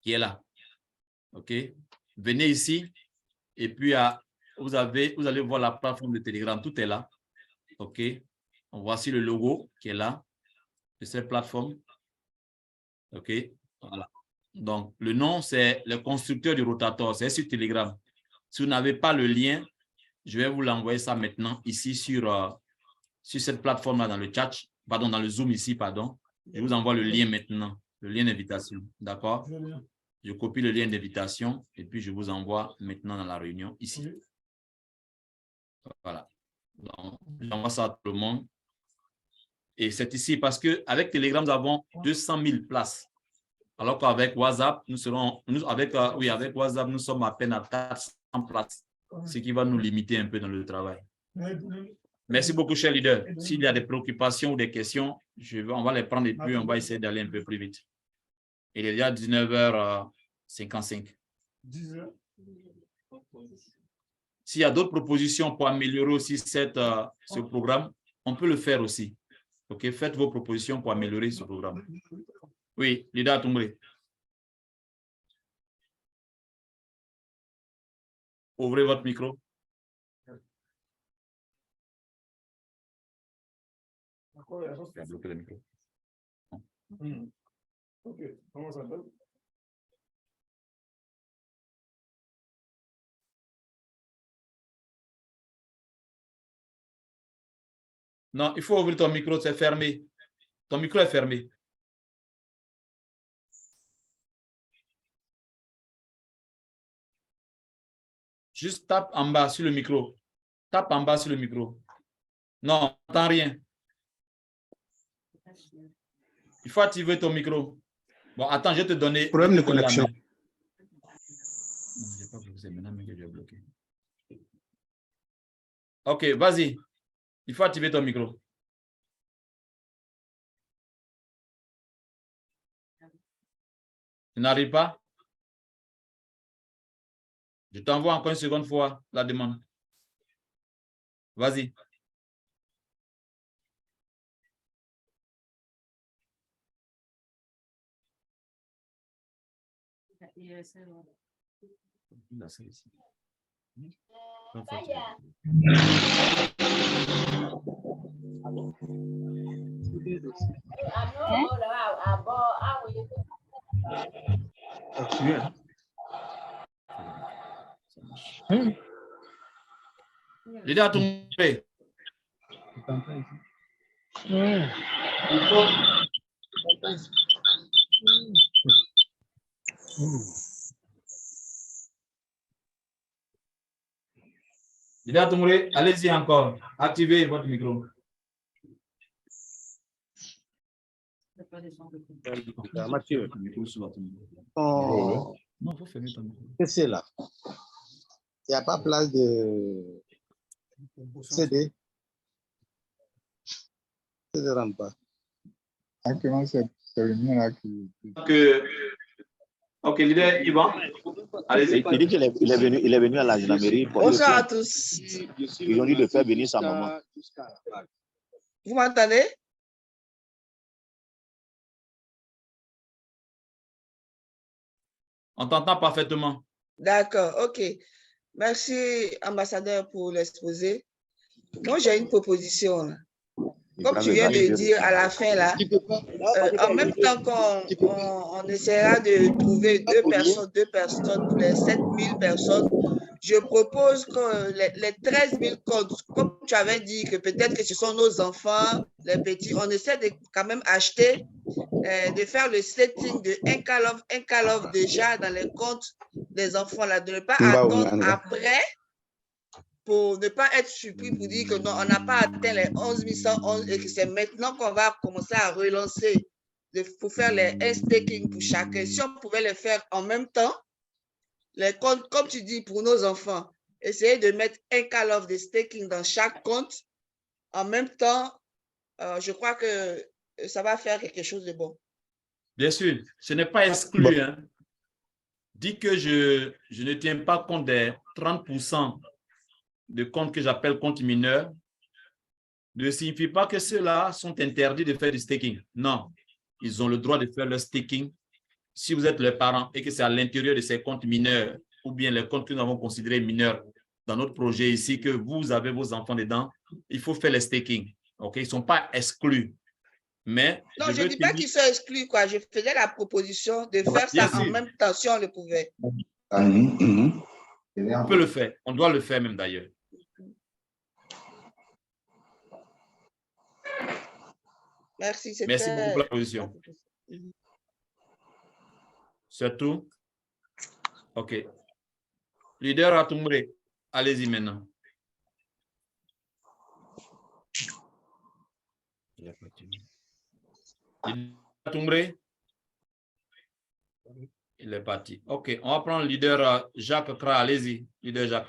qui est là. OK? Venez ici et puis vous allez voir la plateforme de Telegram. Tout est là. OK? Voici le logo qui est là de cette plateforme. OK? Voilà. Donc, le nom, c'est le constructeur du rotator. C'est sur Telegram. Si vous n'avez pas le lien, je vais vous l'envoyer ça maintenant ici sur cette plateforme-là dans le chat, pardon, dans le Zoom ici, pardon. Je vous envoie le lien maintenant, le lien d'invitation. D'accord? Je copie le lien d'invitation et puis je vous envoie maintenant dans la réunion ici. Voilà. J'envoie ça à tout le monde. Et c'est ici parce qu'avec Telegram, nous avons 200 000 places. Alors qu'avec WhatsApp, avec WhatsApp, nous sommes à peine à 400 places, ce qui va nous limiter un peu dans le travail. Merci beaucoup, chers leaders. S'il y a des préoccupations ou des questions, on va les prendre et puis on va essayer d'aller un peu plus vite. Il est déjà 19h55. S'il y a d'autres propositions pour améliorer aussi ce programme, on peut le faire aussi. OK, faites vos propositions pour améliorer ce programme. Oui, Lida Toumbré. Ouvrez votre micro. Il a bloqué le micro. Ok, comment ça s'appelle? Non, il faut ouvrir ton micro, c'est fermé. Ton micro est fermé. Juste tape en bas sur le micro. Tape en bas sur le micro. Non, on n'entend rien. Il faut activer ton micro. Bon, attends, je vais te donner. Problème de connexion. Non, je n'ai pas bloqué, c'est maintenant que je vais bloquer. OK, vas-y. Il faut activer ton micro. Tu n'arrives pas? Je t'envoie encore une seconde fois la demande. Vas-y. L'idée à tomber. L'idée à tomber. Allez-y encore. Activez votre micro. Mathieu, Non, il faut fermer ton micro. qu'est-ce que c'est là? Il n'y a pas place de CD. Ça ne rentre pas. Actuellement, c'est le mien là qui. Ok, leader Yvan. Allez-y. Il dit qu'il est venu à la gendarmerie. Bonsoir à tous. Ils ont dit de faire venir sa maman. Vous m'entendez? On t'entend parfaitement. D'accord, ok. Merci, ambassadeur, pour l'exposé. Moi, j'ai une proposition, là. Comme tu viens de dire à la fin, là, en même temps qu'on essaiera de trouver deux personnes pour les 7000 personnes, je propose que les 13 000 comptes, comme tu avais dit que peut-être que ce sont nos enfants, les petits, on essaie de quand même acheter, de faire le setting de un call-off déjà dans les comptes des enfants, là, de ne pas attendre après pour ne pas être surpris pour dire que non, on n'a pas atteint les 11 111 et que c'est maintenant qu'on va commencer à relancer pour faire un staking pour chacun. Si on pouvait le faire en même temps, les comptes, comme tu dis, pour nos enfants, essayer de mettre un call-off de staking dans chaque compte, en même temps, je crois que ça va faire quelque chose de bon. Bien sûr, ce n'est pas exclu. Hein. Dis que je ne tiens pas compte des 30% de comptes que j'appelle comptes mineurs ne signifie pas que ceux-là sont interdits de faire du staking. Non, ils ont le droit de faire le staking si vous êtes leurs parents et que c'est à l'intérieur de ces comptes mineurs ou bien les comptes que nous avons considérés mineurs dans notre projet ici, que vous avez vos enfants dedans, il faut faire le staking. Okay? Ils ne sont pas exclus. Mais non, je ne dis pas qu'ils sont exclus, quoi. Je faisais la proposition de faire ça en même temps si on le pouvait. On peut le faire. On doit le faire même d'ailleurs. Merci. Merci beaucoup pour la position. C'est tout? OK. Leader Atumbre, allez-y maintenant. Atumbre? Il est parti. OK, on va prendre le leader Jacques Kra. Allez-y, leader Jacques.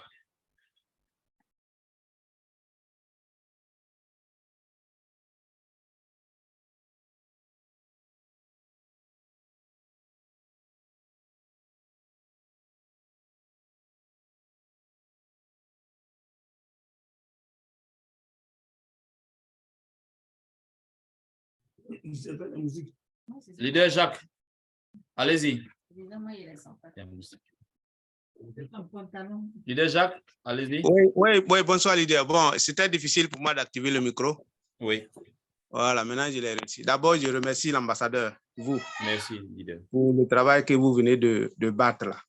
la musique. Leader Jacques, allez-y. Leader Jacques, allez-y. Oui, bonsoir, leader. Bon, c'était difficile pour moi d'activer le micro. Oui. Voilà, maintenant je l'ai réussi. D'abord, je remercie l'ambassadeur, vous, Merci, leader. pour le travail que vous venez de battre là.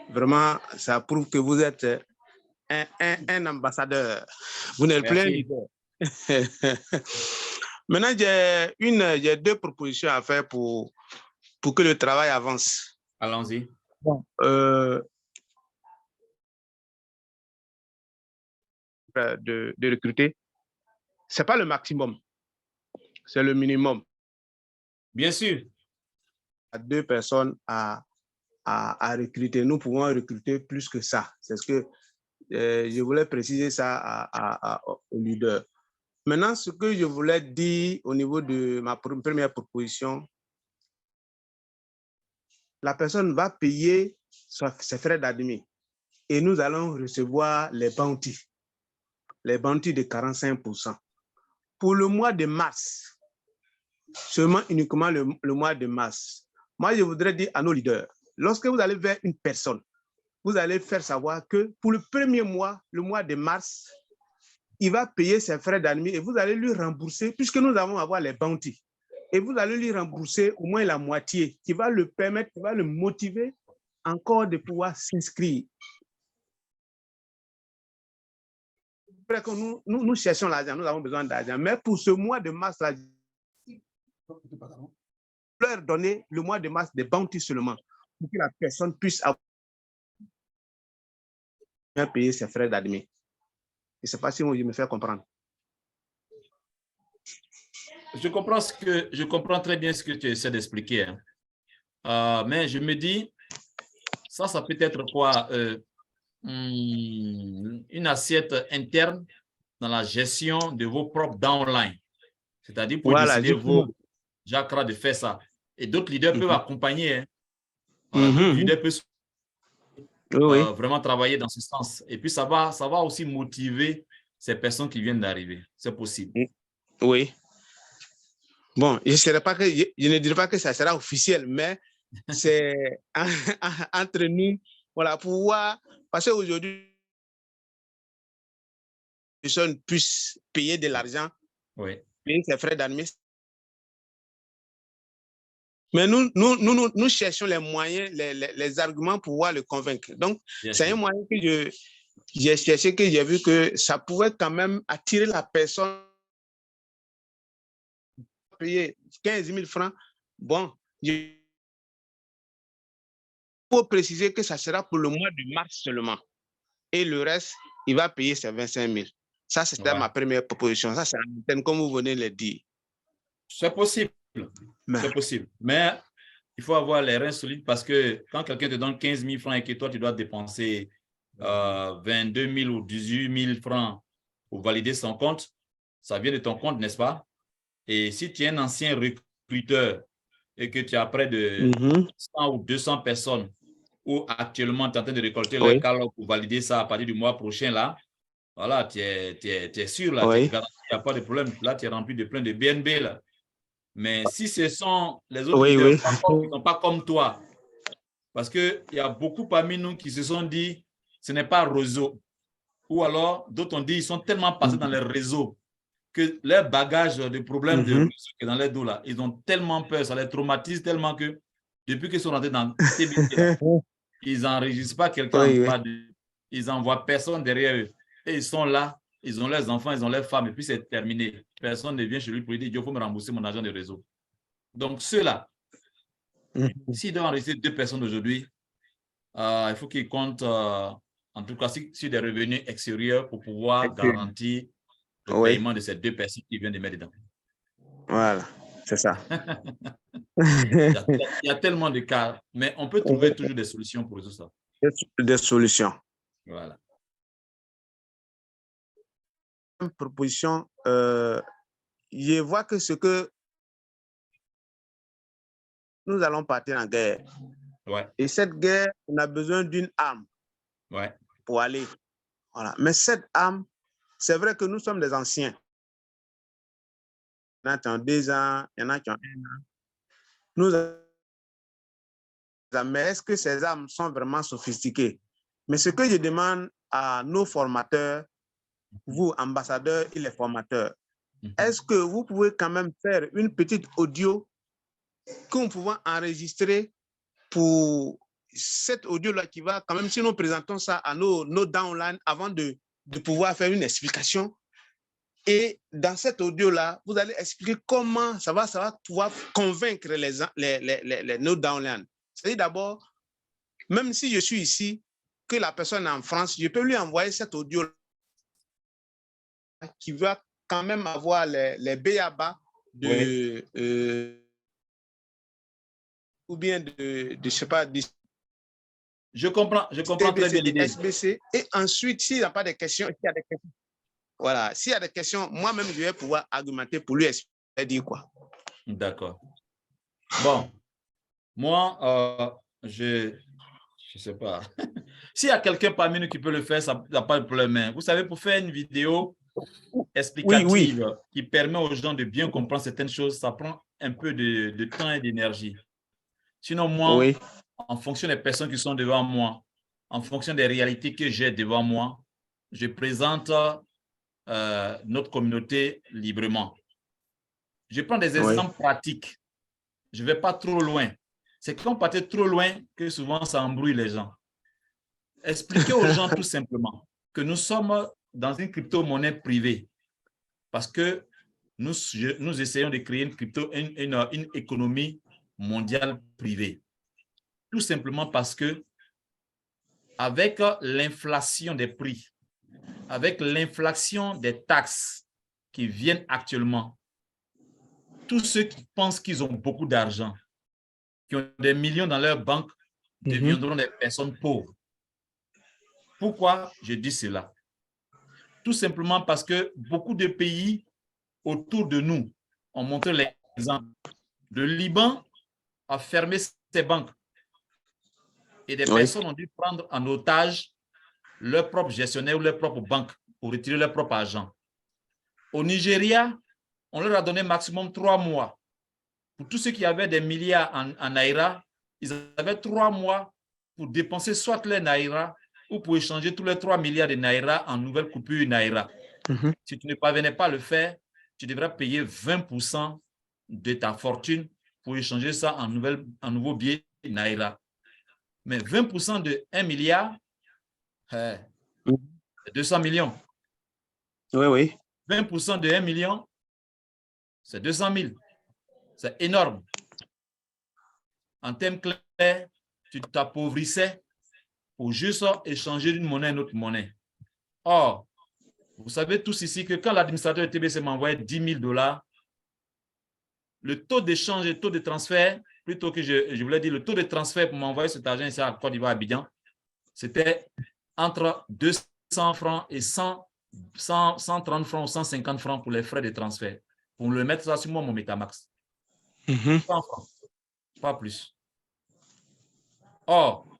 Vraiment, ça prouve que vous êtes un ambassadeur. Vous n'êtes plus un leader. Maintenant, j'ai deux propositions à faire pour que le travail avance. Allons-y. Bon, de recruter, ce n'est pas le maximum, c'est le minimum. Bien sûr. À 2 personnes à recruter. Nous pouvons recruter plus que ça. C'est ce que je voulais préciser ça au leader. Maintenant, ce que je voulais dire au niveau de ma première proposition, la personne va payer ses frais d'admin et nous allons recevoir les bounties de 45%. Pour le mois de mars, seulement uniquement le mois de mars, moi, je voudrais dire à nos leaders, lorsque vous allez vers une personne, vous allez faire savoir que pour le premier mois, le mois de mars, il va payer ses frais d'admin et vous allez lui rembourser, puisque nous allons avoir les bounties, et vous allez lui rembourser au moins la moitié, qui va le permettre, qui va le motiver encore de pouvoir s'inscrire. Après que nous cherchons l'argent, nous avons besoin d'argent, mais pour ce mois de mars, là, leur donner le mois de mars des bounties seulement, pour que la personne puisse avoir payer ses frais d'admin. Je ne sais pas si je me fais comprendre. Je comprends très bien ce que tu essaies d'expliquer. Hein. Mais je me dis, ça peut être quoi? Une assiette interne dans la gestion de vos propres downlines. C'est-à-dire pour décider vos Jacques de faire ça. Et d'autres leaders peuvent accompagner. Hein. D'autres leaders peuvent vraiment travailler dans ce sens. Et puis, ça va aussi motiver ces personnes qui viennent d'arriver. C'est possible. Oui. Bon, je ne dirais pas que ça sera officiel, mais c'est entre nous, voilà, pour voir, parce qu'aujourd'hui, les personnes puissent payer de l'argent, payer ses frais d'admin. Mais nous cherchons les moyens, les arguments pour pouvoir le convaincre. Donc, c'est un moyen que j'ai cherché, que j'ai vu que ça pouvait quand même attirer la personne à payer 15 000 francs. Bon, il faut préciser que ça sera pour le mois de mars seulement. Et le reste, il va payer ses 25 000. Ça, c'était ma première proposition. Ça, c'est comme vous venez de le dire. C'est possible. C'est possible. Mais il faut avoir les reins solides parce que quand quelqu'un te donne 15 000 francs et que toi, tu dois dépenser 22 000 ou 18 000 francs pour valider son compte, ça vient de ton compte, n'est-ce pas? Et si tu es un ancien recruteur et que tu as près de 100 ou 200 personnes ou actuellement tu es en train de récolter le catalogue pour valider ça à partir du mois prochain, là, voilà, tu es sûr, là, il n'y a pas de problème. Là, tu es rempli de plein de BNB, là. Mais si ce sont les autres leaders qui ne sont pas comme toi, parce qu'il y a beaucoup parmi nous qui se sont dit, ce n'est pas réseau. Ou alors, d'autres ont dit, ils sont tellement passés dans les réseaux que leur bagage de problèmes de réseau qui est dans les dos, là, ils ont tellement peur, ça les traumatise tellement que depuis qu'ils sont rentrés dans TBT, ils n'enregistrent pas quelqu'un, ils n'envoient personne derrière eux. Et ils sont là, ils ont leurs enfants, ils ont leurs femmes, et puis c'est terminé. Personne ne vient chez lui pour lui dire, il faut me rembourser mon argent de réseau. Donc, ceux-là, s'ils doivent enregistrer 2 personnes aujourd'hui, il faut qu'ils comptent, en tout cas, sur des revenus extérieurs pour pouvoir garantir le paiement de ces 2 personnes qui viennent de mettre dedans. Voilà, c'est ça. Il y a tellement de cas, mais on peut trouver toujours des solutions pour tout ça. Des solutions. Voilà. Une proposition, je vois que ce que nous allons partir en guerre. Et cette guerre, on a besoin d'une arme pour aller. Voilà. Mais cette arme, c'est vrai que nous sommes des anciens. en a qui ont 2 ans, il y en a qui ont 1 an. Nous, mais est-ce que ces armes sont vraiment sophistiquées? Mais ce que je demande à nos formateurs, vous, ambassadeurs et les formateurs, est-ce que vous pouvez quand même faire une petite audio que nous pouvons enregistrer pour cet audio-là qui va quand même, si nous présentons ça à nos downline avant de pouvoir faire une explication. Et dans cet audio-là, vous allez expliquer comment ça va pouvoir convaincre nos downline. C'est-à-dire d'abord, même si je suis ici, que la personne est en France, je peux lui envoyer cet audio qui va quand même avoir les B.A.B.A. de ou bien de je sais pas, Je comprends très bien l'idée. SBC. Et ensuite, s'il n'y a pas de questions, voilà, s'il y a des questions, moi-même, je vais pouvoir argumenter pour lui expliquer dire quoi. D'accord. Bon, moi, je ne sais pas. S'il y a quelqu'un parmi nous qui peut le faire, ça n'a pas de problème. Vous savez, pour faire une vidéo explicative qui permet aux gens de bien comprendre certaines choses, ça prend un peu de temps et d'énergie. Sinon, moi, en fonction des personnes qui sont devant moi, en fonction des réalités que j'ai devant moi, je présente notre communauté librement. Je prends des exemples pratiques. Je ne vais pas trop loin. C'est quand on partait trop loin que souvent ça embrouille les gens. Expliquez aux gens tout simplement que nous sommes dans une crypto-monnaie privée parce que nous essayons de créer une économie mondiale privée. Tout simplement parce que avec l'inflation des prix, avec l'inflation des taxes qui viennent actuellement, tous ceux qui pensent qu'ils ont beaucoup d'argent, qui ont des millions dans leur banque, deviendront des personnes pauvres. Pourquoi je dis cela? Tout simplement parce que beaucoup de pays autour de nous ont montré l'exemple. Le Liban a fermé ses banques et des personnes ont dû prendre en otage leur propre gestionnaire ou leur propre banque pour retirer leur propre argent. Au Nigeria, on leur a donné maximum 3 mois. Pour tous ceux qui avaient des milliards en naira, ils avaient 3 mois pour dépenser soit les naira ou pour échanger tous les 3 milliards de naira en nouvelles coupures naira. Si tu ne parvenais pas à le faire, tu devrais payer 20% de ta fortune pour échanger ça en nouveau billet naira. Mais 20% de 1 milliard, c'est 200 millions. Oui. 20% de 1 million, c'est 200 000. C'est énorme. En termes clairs, tu t'appauvrissais pour juste échanger d'une monnaie à une autre monnaie. Or, vous savez tous ici que quand l'administrateur de TBC m'envoyait 10 000 $, le taux d'échange et le taux de transfert, plutôt que je voulais dire le taux de transfert pour m'envoyer cet argent ici à Côte d'Ivoire, Abidjan, c'était entre 200 francs et 130 francs ou 150 francs pour les frais de transfert. Pour le mettre ça sur mon Metamax. 100 francs, pas plus. Or,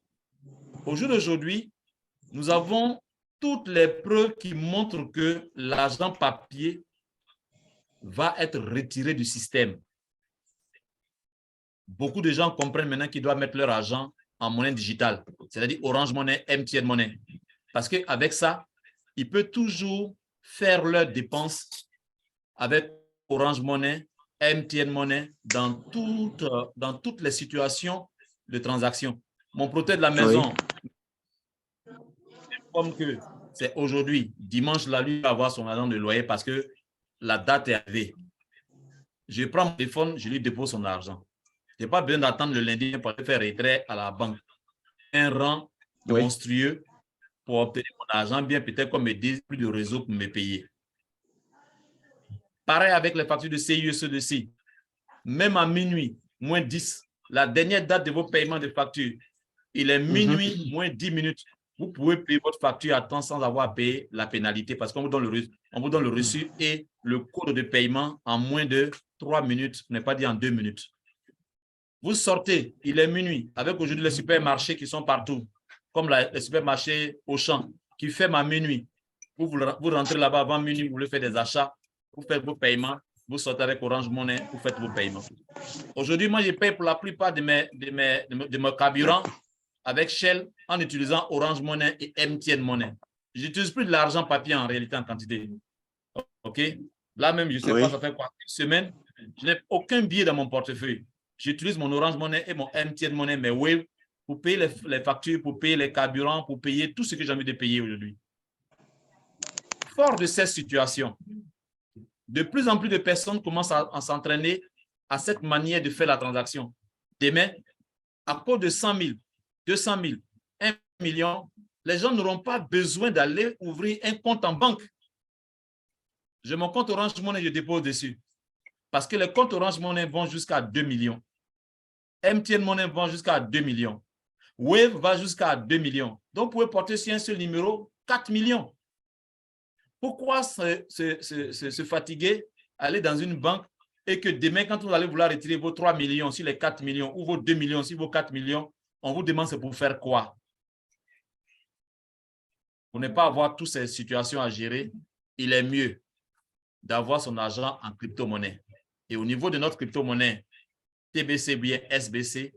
au jour d'aujourd'hui, nous avons toutes les preuves qui montrent que l'argent papier va être retiré du système. Beaucoup de gens comprennent maintenant qu'ils doivent mettre leur argent en monnaie digitale, c'est-à-dire Orange Money, MTN Money. Parce qu'avec ça, ils peuvent toujours faire leurs dépenses avec Orange Money, MTN Money dans toutes les situations de transaction. Mon protège de la maison, comme que c'est aujourd'hui, dimanche, là, lui va avoir son argent de loyer parce que la date est arrivée. Je prends mon téléphone, je lui dépose son argent. Je n'ai pas besoin d'attendre le lundi pour faire retrait à la banque. Un rang monstrueux pour obtenir mon argent, bien peut-être qu'on me dise plus de réseau pour me payer. Pareil avec les factures de CIE, ceux-ci. Même à minuit, moins 10, la dernière date de vos paiements de factures, il est minuit, moins 10 minutes. Vous pouvez payer votre facture à temps sans avoir à payer la pénalité parce qu'on vous donne le reçu et le code de paiement en moins de 3 minutes, on n'est pas dit en 2 minutes. Vous sortez, il est minuit, avec aujourd'hui les supermarchés qui sont partout, comme les supermarchés Auchan, qui ferment à minuit. Vous rentrez là-bas avant minuit, vous voulez faire des achats, vous faites vos paiements, vous sortez avec Orange Money, vous faites vos paiements. Aujourd'hui, moi, je paye pour la plupart de mes carburants avec Shell en utilisant Orange Money et MTN Money. Je n'utilise plus de l'argent papier en réalité en quantité. OK? Là même, je ne sais pas, ça fait quoi? Une semaine, je n'ai aucun billet dans mon portefeuille. J'utilise mon Orange Money et mon MTN Money, mes Wave, pour payer les factures, pour payer les carburants, pour payer tout ce que j'ai envie de payer aujourd'hui. Fort de cette situation, de plus en plus de personnes commencent à s'entraîner à cette manière de faire la transaction. Demain, à cause de 100 000, 200 000, 1 million, les gens n'auront pas besoin d'aller ouvrir un compte en banque. J'ai mon compte Orange Money, je dépose dessus. Parce que les comptes Orange Money vont jusqu'à 2 millions. MTN Money vont jusqu'à 2 millions. Wave va jusqu'à 2 millions. Donc, vous pouvez porter sur un seul numéro 4 millions. Pourquoi se fatiguer, aller dans une banque et que demain, quand vous allez vouloir retirer vos 3 millions sur les 4 millions ou vos 2 millions sur vos 4 millions, on vous demande c'est pour faire quoi? Pour ne pas avoir toutes ces situations à gérer, il est mieux d'avoir son argent en crypto-monnaie. Et au niveau de notre crypto-monnaie, TBC bien SBC,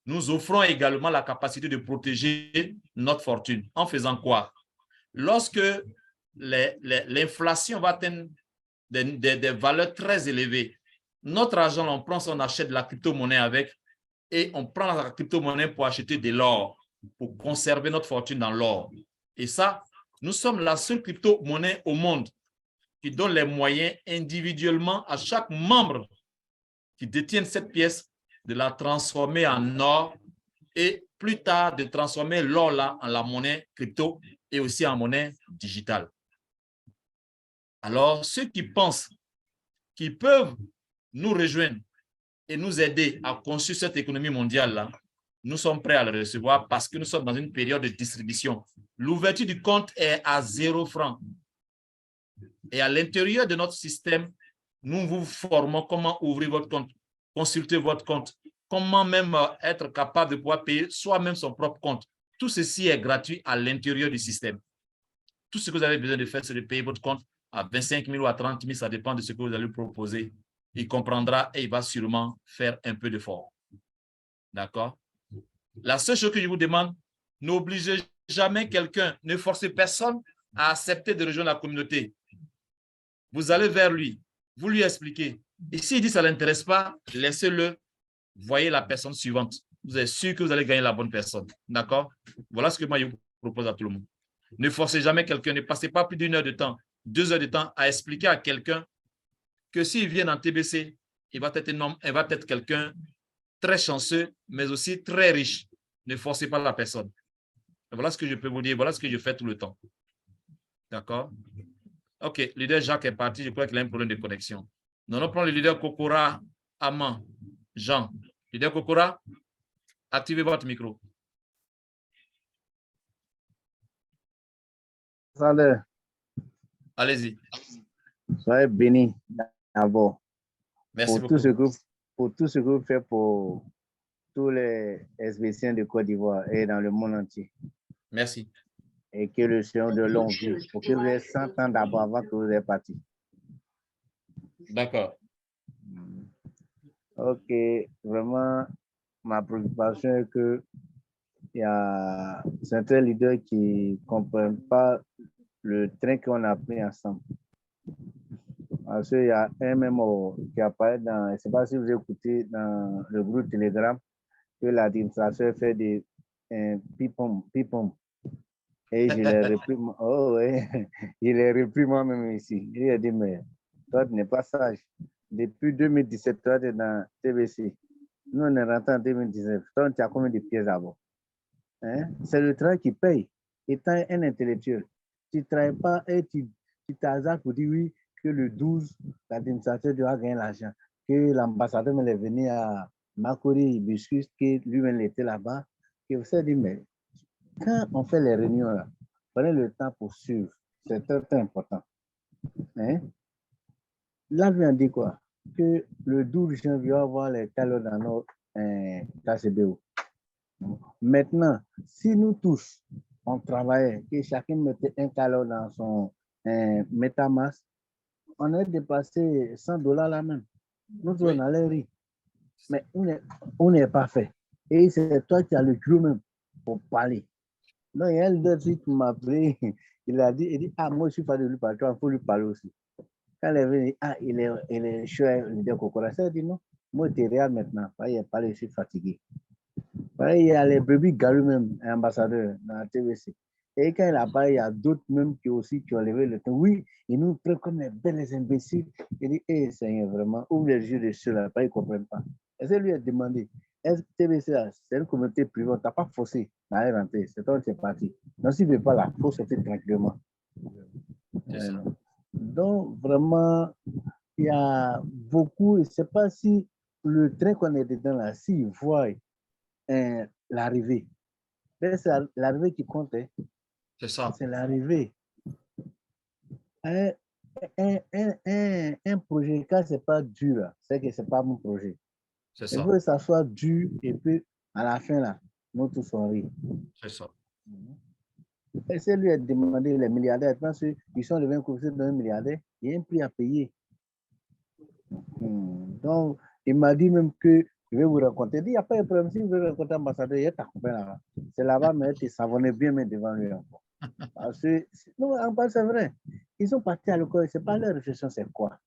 nous offrons également la capacité de protéger notre fortune. En faisant quoi? Lorsque l'inflation va atteindre des valeurs très élevées, notre argent, on prend ça, on achète de la crypto-monnaie avec et on prend la crypto-monnaie pour acheter de l'or, pour conserver notre fortune dans l'or. Et ça, nous sommes la seule crypto-monnaie au monde qui donne les moyens individuellement à chaque membre qui détient cette pièce de la transformer en or et plus tard de transformer l'or là en la monnaie crypto et aussi en monnaie digitale. Alors, ceux qui pensent qu'ils peuvent nous rejoindre et nous aider à construire cette économie mondiale là, nous sommes prêts à le recevoir parce que nous sommes dans une période de distribution. L'ouverture du compte est à 0 francs. Et à l'intérieur de notre système, nous vous formons comment ouvrir votre compte, consulter votre compte, comment même être capable de pouvoir payer soi-même son propre compte. Tout ceci est gratuit à l'intérieur du système. Tout ce que vous avez besoin de faire, c'est de payer votre compte à 25 000 ou à 30 000, ça dépend de ce que vous allez lui proposer. Il comprendra et il va sûrement faire un peu d'effort. D'accord? La seule chose que je vous demande, n'obligez jamais quelqu'un, ne forcez personne à accepter de rejoindre la communauté. Vous allez vers lui, vous lui expliquez. Et s'il dit que ça ne l'intéresse pas, laissez-le, voyez la personne suivante. Vous êtes sûr que vous allez gagner la bonne personne. D'accord? Voilà ce que moi je vous propose à tout le monde. Ne forcez jamais quelqu'un, ne passez pas plus d'1 heure de temps, 2 heures de temps à expliquer à quelqu'un que s'il vient en TBC, il va être quelqu'un très chanceux, mais aussi très riche. Ne forcez pas la personne. Voilà ce que je peux vous dire, voilà ce que je fais tout le temps. D'accord? OK, leader Jacques est parti, je crois qu'il a un problème de connexion. Nous allons prendre le leader Kokora, Aman, Jean. Leader Kokora, activez votre micro. Salut. Allez-y. Soyez bénis d'abord. Merci pour beaucoup. Pour tout ce que vous faites pour tous les SBCiens de Côte d'Ivoire et dans le monde entier. Merci. Et que le Seigneur de longue vie, pour que vous ayez 100 ans d'abord avant que vous ayez parti. D'accord. OK, vraiment, ma préoccupation est que il y a certains leaders qui ne comprennent pas le train qu'on a pris ensemble. Parce qu'il y a un MMO qui apparaît dans, je ne sais pas si vous écoutez dans le groupe Telegram, que l'administration fait des pipom. Et je l'ai repris, il est repris moi-même ici. Il a dit, mais toi, tu n'es pas sage. Depuis 2017, toi, tu es dans TBC. Nous, on est rentré en 2019. Toi, tu as combien de pièces d'abord? Hein? C'est le travail qui paye. Étant un intellectuel, tu ne travailles pas et tu t'hasardes pour dire oui, que le 12, l'administrateur doit gagner l'argent, que l'ambassadeur est venu à Makori Hibiscus, que lui-même était là-bas. Et vous savez, mais quand on fait les réunions là, prenez le temps pour suivre. C'est très important. Hein? Là, on dit quoi? Que le 12 janvier, on va avoir les calots dans notre KCBO. Maintenant, si nous tous, on travaillait, que chacun mettait un calot dans son MetaMask, on a dépassé $100 là même. Nous, on allait rire. Mais on n'est pas fait. Et c'est toi qui as le culot même pour parler. Donc, il y a un leader qui m'a appelé. Il a dit, ah, moi, je suis pas de lui parler, il faut lui parler aussi. Quand elle est venue, ah, il est chouette, il dit Kokora. Ça dit non, moi, tu es réel maintenant. Il a parlé, je suis fatigué. Il y a les brebis galeux même, ambassadeurs dans la TVC. Et quand il a parlé, il y a d'autres même qui aussi qui ont levé le temps. Oui, ils nous prennent comme les belles imbéciles. Il dit, hé, Seigneur, vraiment, ouvre les yeux de ceux-là, ils ne comprennent pas. Et c'est lui a demandé, est-ce que TVC, c'est une communauté privée, on ne t'a pas forcé d'aller rentrer, c'est toi qui es parti. Donc, s'il ne veut pas là, il faut sortir tranquillement. Donc, vraiment, il y a beaucoup, je ne sais pas si le train qu'on est dedans là, s'il voit l'arrivée, c'est l'arrivée qui compte. Hein. C'est ça. C'est l'arrivée. Un projet, quand ce n'est pas dur, c'est que ce n'est pas mon projet. C'est ça. Il faut que ça soit dur et puis à la fin, là, nous tous on rit. C'est ça. Et c'est lui a demandé les milliardaires, je pense qu'ils sont devenus courtiers d'un milliardaire, il y a un prix à payer. Donc, il m'a dit même que je vais vous raconter. Il dit, il n'y a pas de problème, si vous voulez raconter l'ambassadeur, il y a ta copain là-bas. C'est là-bas, mais tu savonnais bien mais devant lui encore. Parce que, non, en fait, c'est vrai. Ils sont partis à l'école, c'est pas leur réflexion, c'est quoi?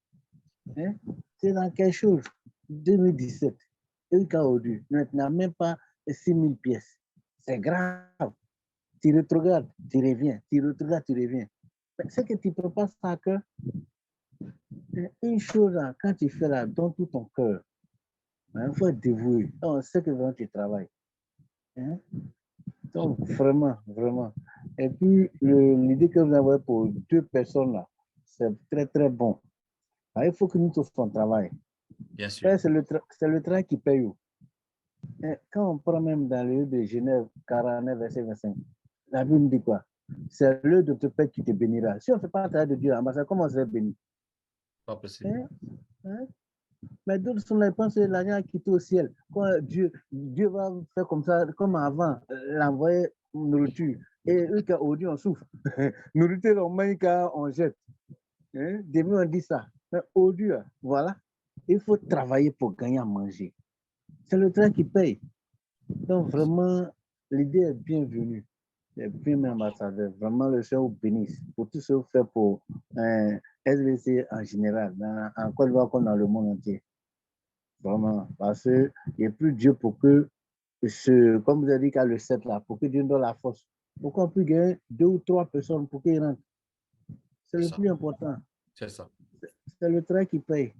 Hein? C'est dans quelque chose, 2017, un cas aujourd'hui, maintenant même pas 6000 pièces. C'est grave. Tu regardes, tu reviens, tu regardes, tu reviens. C'est que tu ne peux pas ça que une chose, là, quand tu fais là, dans tout ton cœur, il faut être dévoué. On sait que vraiment tu travailles. Hein? Donc, vraiment, vraiment. Et puis, l'idée que vous avez pour 2 personnes là, c'est très, très bon. Alors, il faut que nous tous on travaille. Bien sûr. C'est le travail qui paye. Et quand on prend même dans le livre de Genève 49, verset 25, la Bible dit quoi? C'est l'œuvre de ton Père qui te bénira. Si on ne fait pas le travail de Dieu, comment on serait béni? Pas possible. Hein? Mais d'autres sont là, ils pensent que l'argent a quitté au ciel. Quand Dieu va faire comme ça, comme avant, l'envoyer nourriture. Et eux, aujourd'hui, on souffre. Nourriture, on mange, on jette. Hein? Demain, on dit ça. Mais aujourd'hui, voilà, il faut travailler pour gagner à manger. C'est le travail qui paye. Donc, vraiment, l'idée est bienvenue. C'est bien, ambassadeur. Vraiment, le Seigneur vous bénisse pour tout ce que vous faites pour SVC en général, en Côte d'Ivoire comme dans le monde entier. Vraiment, parce qu'il n'y a plus Dieu pour que, comme vous avez dit qu'à le 7 là, pour que Dieu nous donne la force. Pour qu'on puisse gagner 2 ou 3 personnes pour qu'ils rentrent. C'est le plus important. C'est ça. C'est le travail qui paye.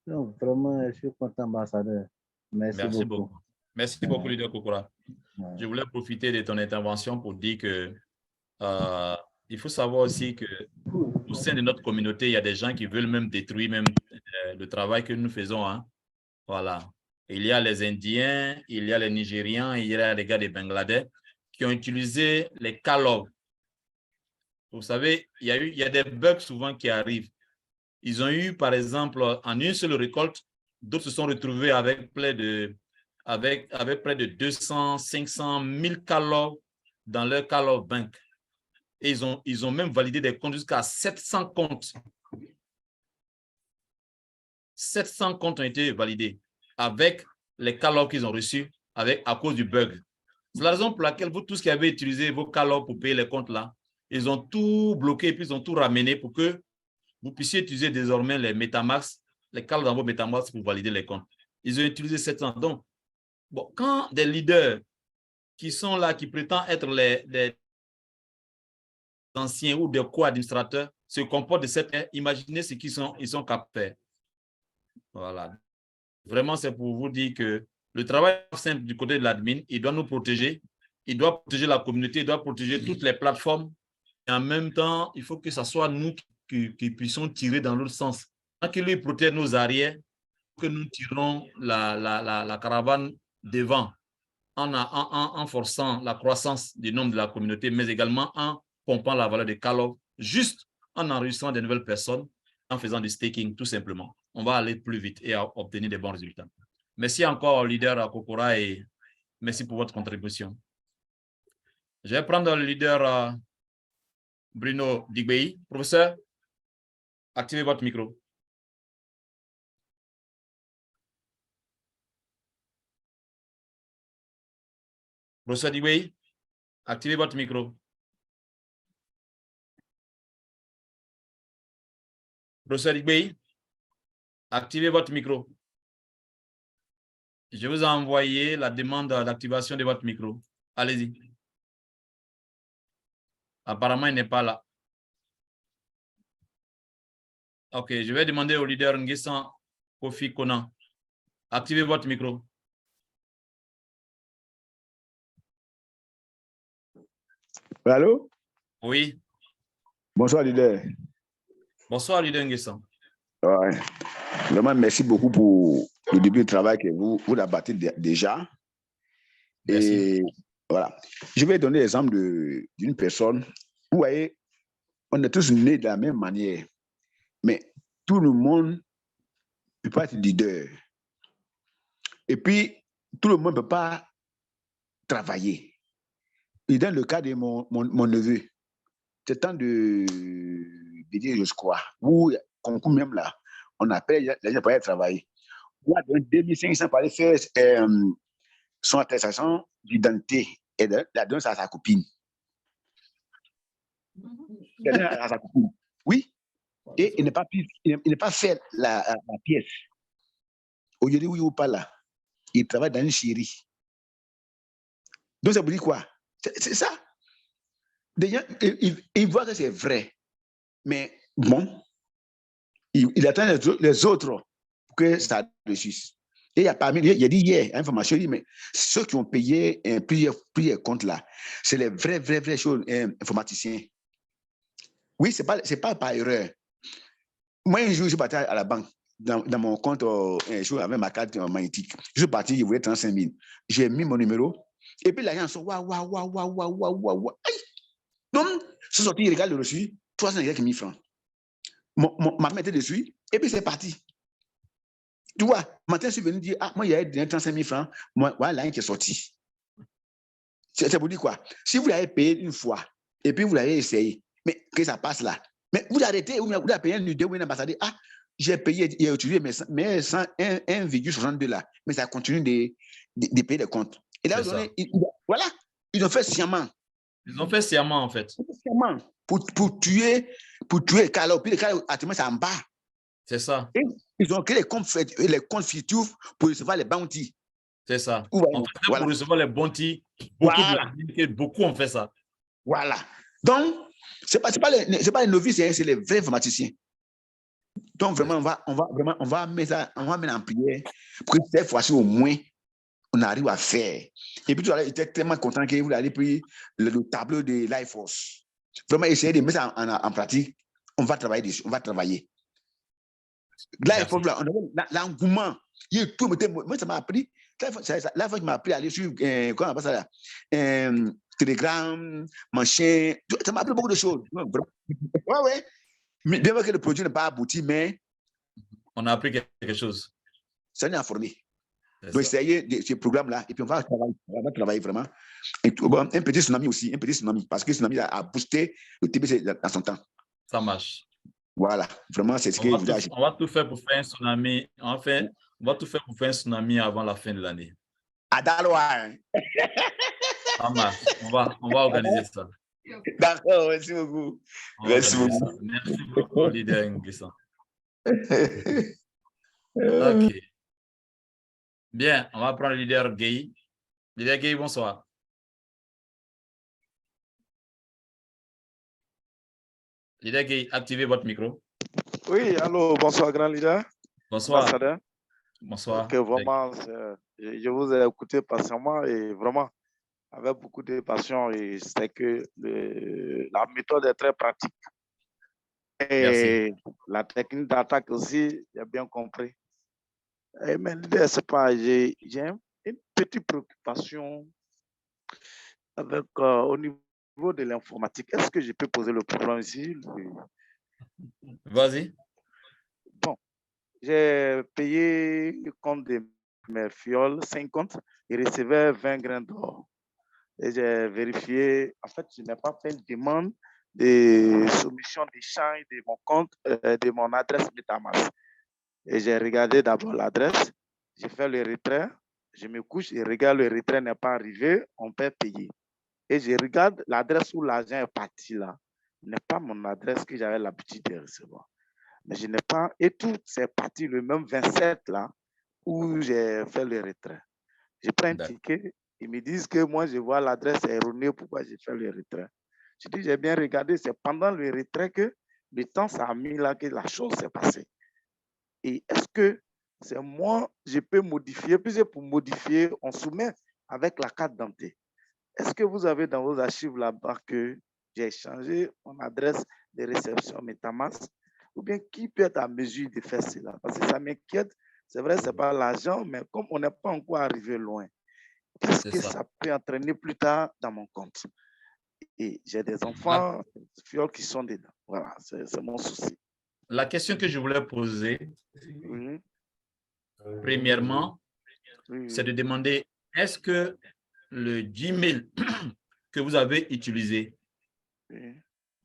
Donc, vraiment, je suis content, ambassadeur. Merci beaucoup. Merci beaucoup, leader Kokora. Je voulais profiter de ton intervention pour dire que il faut savoir aussi que au sein de notre communauté, il y a des gens qui veulent même détruire même le travail que nous faisons. Hein. Voilà. Il y a les Indiens, il y a les Nigérians, il y a les gars des Bangladesh qui ont utilisé les call-offs. Vous savez, il y a des bugs souvent qui arrivent. Ils ont eu, par exemple, en une seule récolte, d'autres se sont retrouvés avec près de 200, 500, 1000 call-offs dans leur call-off bank. Et ils ont même validé des comptes jusqu'à 700 comptes. 700 comptes ont été validés avec les call-offs qu'ils ont reçus à cause du bug. C'est la raison pour laquelle vous tous qui avez utilisé vos call-offs pour payer les comptes là, ils ont tout bloqué et puis ils ont tout ramené pour que vous puissiez utiliser désormais les MetaMask, les call dans vos MetaMask pour valider les comptes. Ils ont utilisé 700. Donc, bon, quand des leaders qui sont là, qui prétendent être des anciens ou des co-administrateurs se comportent de cette manière, imaginez ce qu'ils sont capables de faire. Voilà. Vraiment, c'est pour vous dire que le travail simple du côté de l'admin, il doit nous protéger, il doit protéger la communauté, il doit protéger toutes les plateformes. Et en même temps, il faut que ce soit nous qui puissions tirer dans l'autre sens. Tant que lui protège nos arrières, que nous tirons la caravane devant en forçant la croissance du nombre de la communauté, mais également en pompant la valeur de call-off, juste en enregistrant de nouvelles personnes, en faisant du staking, tout simplement. On va aller plus vite et obtenir des bons résultats. Merci encore, leader Kokora, et merci pour votre contribution. Je vais prendre le leader Bruno Digbei. Professeur, activez votre micro. Professeur Digwei, activez votre micro. Professeur Digwei, activez votre micro. Je vous ai envoyé la demande d'activation de votre micro. Allez-y. Apparemment, il n'est pas là. OK, je vais demander au leader Nguessan Kofi Konan. Activez votre micro. Allô? Oui. Bonsoir, leader. Bonsoir, leader Nguessan. Ouais. Vraiment, merci beaucoup pour le début du travail que vous abattez déjà. Merci. Et voilà. Je vais donner l'exemple d'une personne. Vous voyez, on est tous nés de la même manière, mais tout le monde ne peut pas être leader. Et puis, tout le monde ne peut pas travailler. Et dans le cas de mon neveu, c'est temps de dire, je crois, où, concours même là, on appelle les gens pour aller travailler. Là, dans 2500 pour aller faire son attestation d'identité et la donne à sa copine. À sa copine. Oui, et il n'est pas fait la pièce. Aujourd'hui, oui ou pas là, il travaille dans une chérie. Donc, ça veut dire quoi? C'est ça. Des gens, ils voient que c'est vrai, mais bon, il attend les autres pour que ça réussisse. Et il y a parmi, il a dit hier, information, il dit, mais ceux qui ont payé plusieurs comptes là, c'est les vraies choses informaticiens. Oui, c'est pas par erreur. Moi, un jour, je suis parti à la banque, dans mon compte, un jour, avec ma carte magnétique. Je suis parti, je voulais 35 000. J'ai mis mon numéro, et puis l'agent sort, waouh. Donc, ce sorti, il regarde le reçu, 300 francs. Ma main était dessus, et puis c'est parti. Tu vois, matin, je suis venu dire, ah, moi, il y a 35 000 francs, moi, voilà, l'agent qui est sorti. C'est pour dire quoi? Si vous l'avez payé une fois, et puis vous l'avez essayé, mais que ça passe là, mais vous arrêtez, vous avez payé un leader ou un ambassadeur, ah, j'ai payé, il a utilisé mes 1,62 là, mais ça continue de payer les comptes. Et là, voilà, ils ont fait sciemment. Ils ont fait sciemment, en fait. Sciemment, pour tuer Carlo, puis le Carlo, actuellement, c'est en bas. C'est ça. Et ils ont créé les comptes fictifs pour recevoir les bounties. C'est ça. En fait, voilà. Pour recevoir les bounties, beaucoup ont fait ça. Voilà. Donc, ce n'est pas les novices, c'est les vrais informaticiens. Donc, vraiment, on va mettre en prière pour que cette fois-ci, au moins, on arrive à faire. Et puis, il était tellement content que vous allez prendre le tableau de Life Force. Vraiment, essayer de mettre ça en pratique. On va travailler dessus, on va travailler. Life Force, l'engouement, moi, ça m'a appris. La fois qu'il m'a appris à aller sur, comment on appelle ça là? Telegram, machin, ça m'a appris beaucoup de choses. Ouais. Mais bien que le produit n'est pas abouti, mais on a appris quelque chose. Ça nous a formé. Donc, essayez ce programme-là, et puis on va travailler vraiment. Et tout, bon, un petit tsunami aussi, parce que le tsunami a boosté le TBC dans son temps. Ça marche. Voilà, vraiment, c'est ce que on va tout faire pour faire un tsunami. On va tout faire pour faire un tsunami avant la fin de l'année. À Daloa. Ça marche. On va organiser ça. D'accord, merci beaucoup. Merci beaucoup, leader Nguessan. OK. Bien, on va prendre le leader Gueye. Leader Gueye, bonsoir. Leader Gueye, activez votre micro. Oui, allô, bonsoir, grand leader. Bonsoir. Ambassadeur. Bonsoir. Okay, vraiment, je vous ai écouté patiemment et vraiment avec beaucoup de passion. Et c'est que la méthode est très pratique. Et merci. La technique d'attaque aussi, j'ai bien compris. Mais l'idée, c'est pas, j'ai une petite préoccupation avec, au niveau de l'informatique. Est-ce que je peux poser le problème ici? Vas-y. Bon, j'ai payé le compte de mes fioles, 5 comptes, et recevais 20 grains d'or. Et j'ai vérifié, en fait, je n'ai pas fait une demande de soumission d'échange de mon compte, de mon adresse MetaMask. Et j'ai regardé d'abord l'adresse, j'ai fait le retrait, je me couche et regarde, le retrait n'est pas arrivé, on peut payer. Et je regarde l'adresse où l'argent est parti là, n'est pas mon adresse que j'avais l'habitude de recevoir. Mais je n'ai pas, et tout c'est parti le même 27 là, où j'ai fait le retrait. Je prends un ticket, ils me disent que moi je vois l'adresse erronée, pourquoi j'ai fait le retrait. Je dis, j'ai bien regardé, c'est pendant le retrait que le temps ça a mis là que la chose s'est passée. Et est-ce que c'est moi, je peux modifier, puis pour modifier, on soumet avec la carte d'identité. Est-ce que vous avez dans vos archives là-bas que j'ai changé mon adresse de réception MetaMask? Ou bien qui peut être à mesure de faire cela? Parce que ça m'inquiète. C'est vrai, ce n'est pas l'argent, mais comme on n'est pas encore arrivé loin, qu'est-ce que ça peut entraîner plus tard dans mon compte? Et j'ai des enfants, des filles qui sont dedans. Voilà, c'est mon souci. La question que je voulais poser, premièrement, c'est de demander, est-ce que le Gmail que vous avez utilisé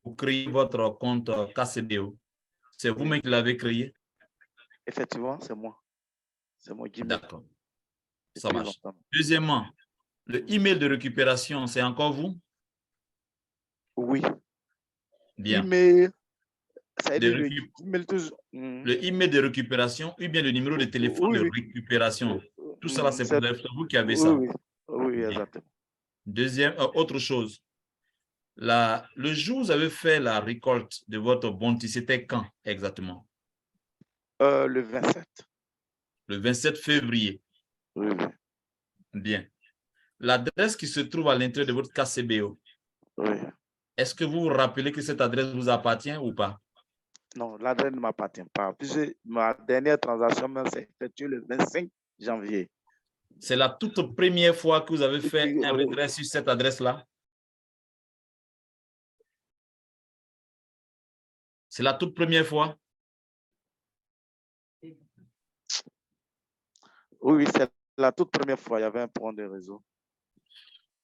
pour créer votre compte KCBO, c'est vous-même qui l'avez créé? Effectivement, c'est moi. C'est mon Gmail. D'accord. Ça marche. Deuxièmement, le email de récupération, c'est encore vous? Oui. Bien. Email, ça Le email de récupération ou bien le numéro de téléphone de récupération. Tout ça, c'est vous qui avez ça. Oui, exactement. Deuxième, autre chose. Le jour où vous avez fait la récolte de votre bounty, c'était quand exactement? Le 27. Le 27 février. Oui. Bien. L'adresse qui se trouve à l'intérieur de votre KCBO. Oui. Est-ce que vous vous rappelez que cette adresse vous appartient ou pas? Non, l'adresse ne m'appartient pas. Puis ma dernière transaction s'est effectuée le 25 janvier. C'est la toute première fois que vous avez fait un retrait sur cette adresse-là? C'est la toute première fois? Oui, c'est la toute première fois. Il y avait un point de réseau.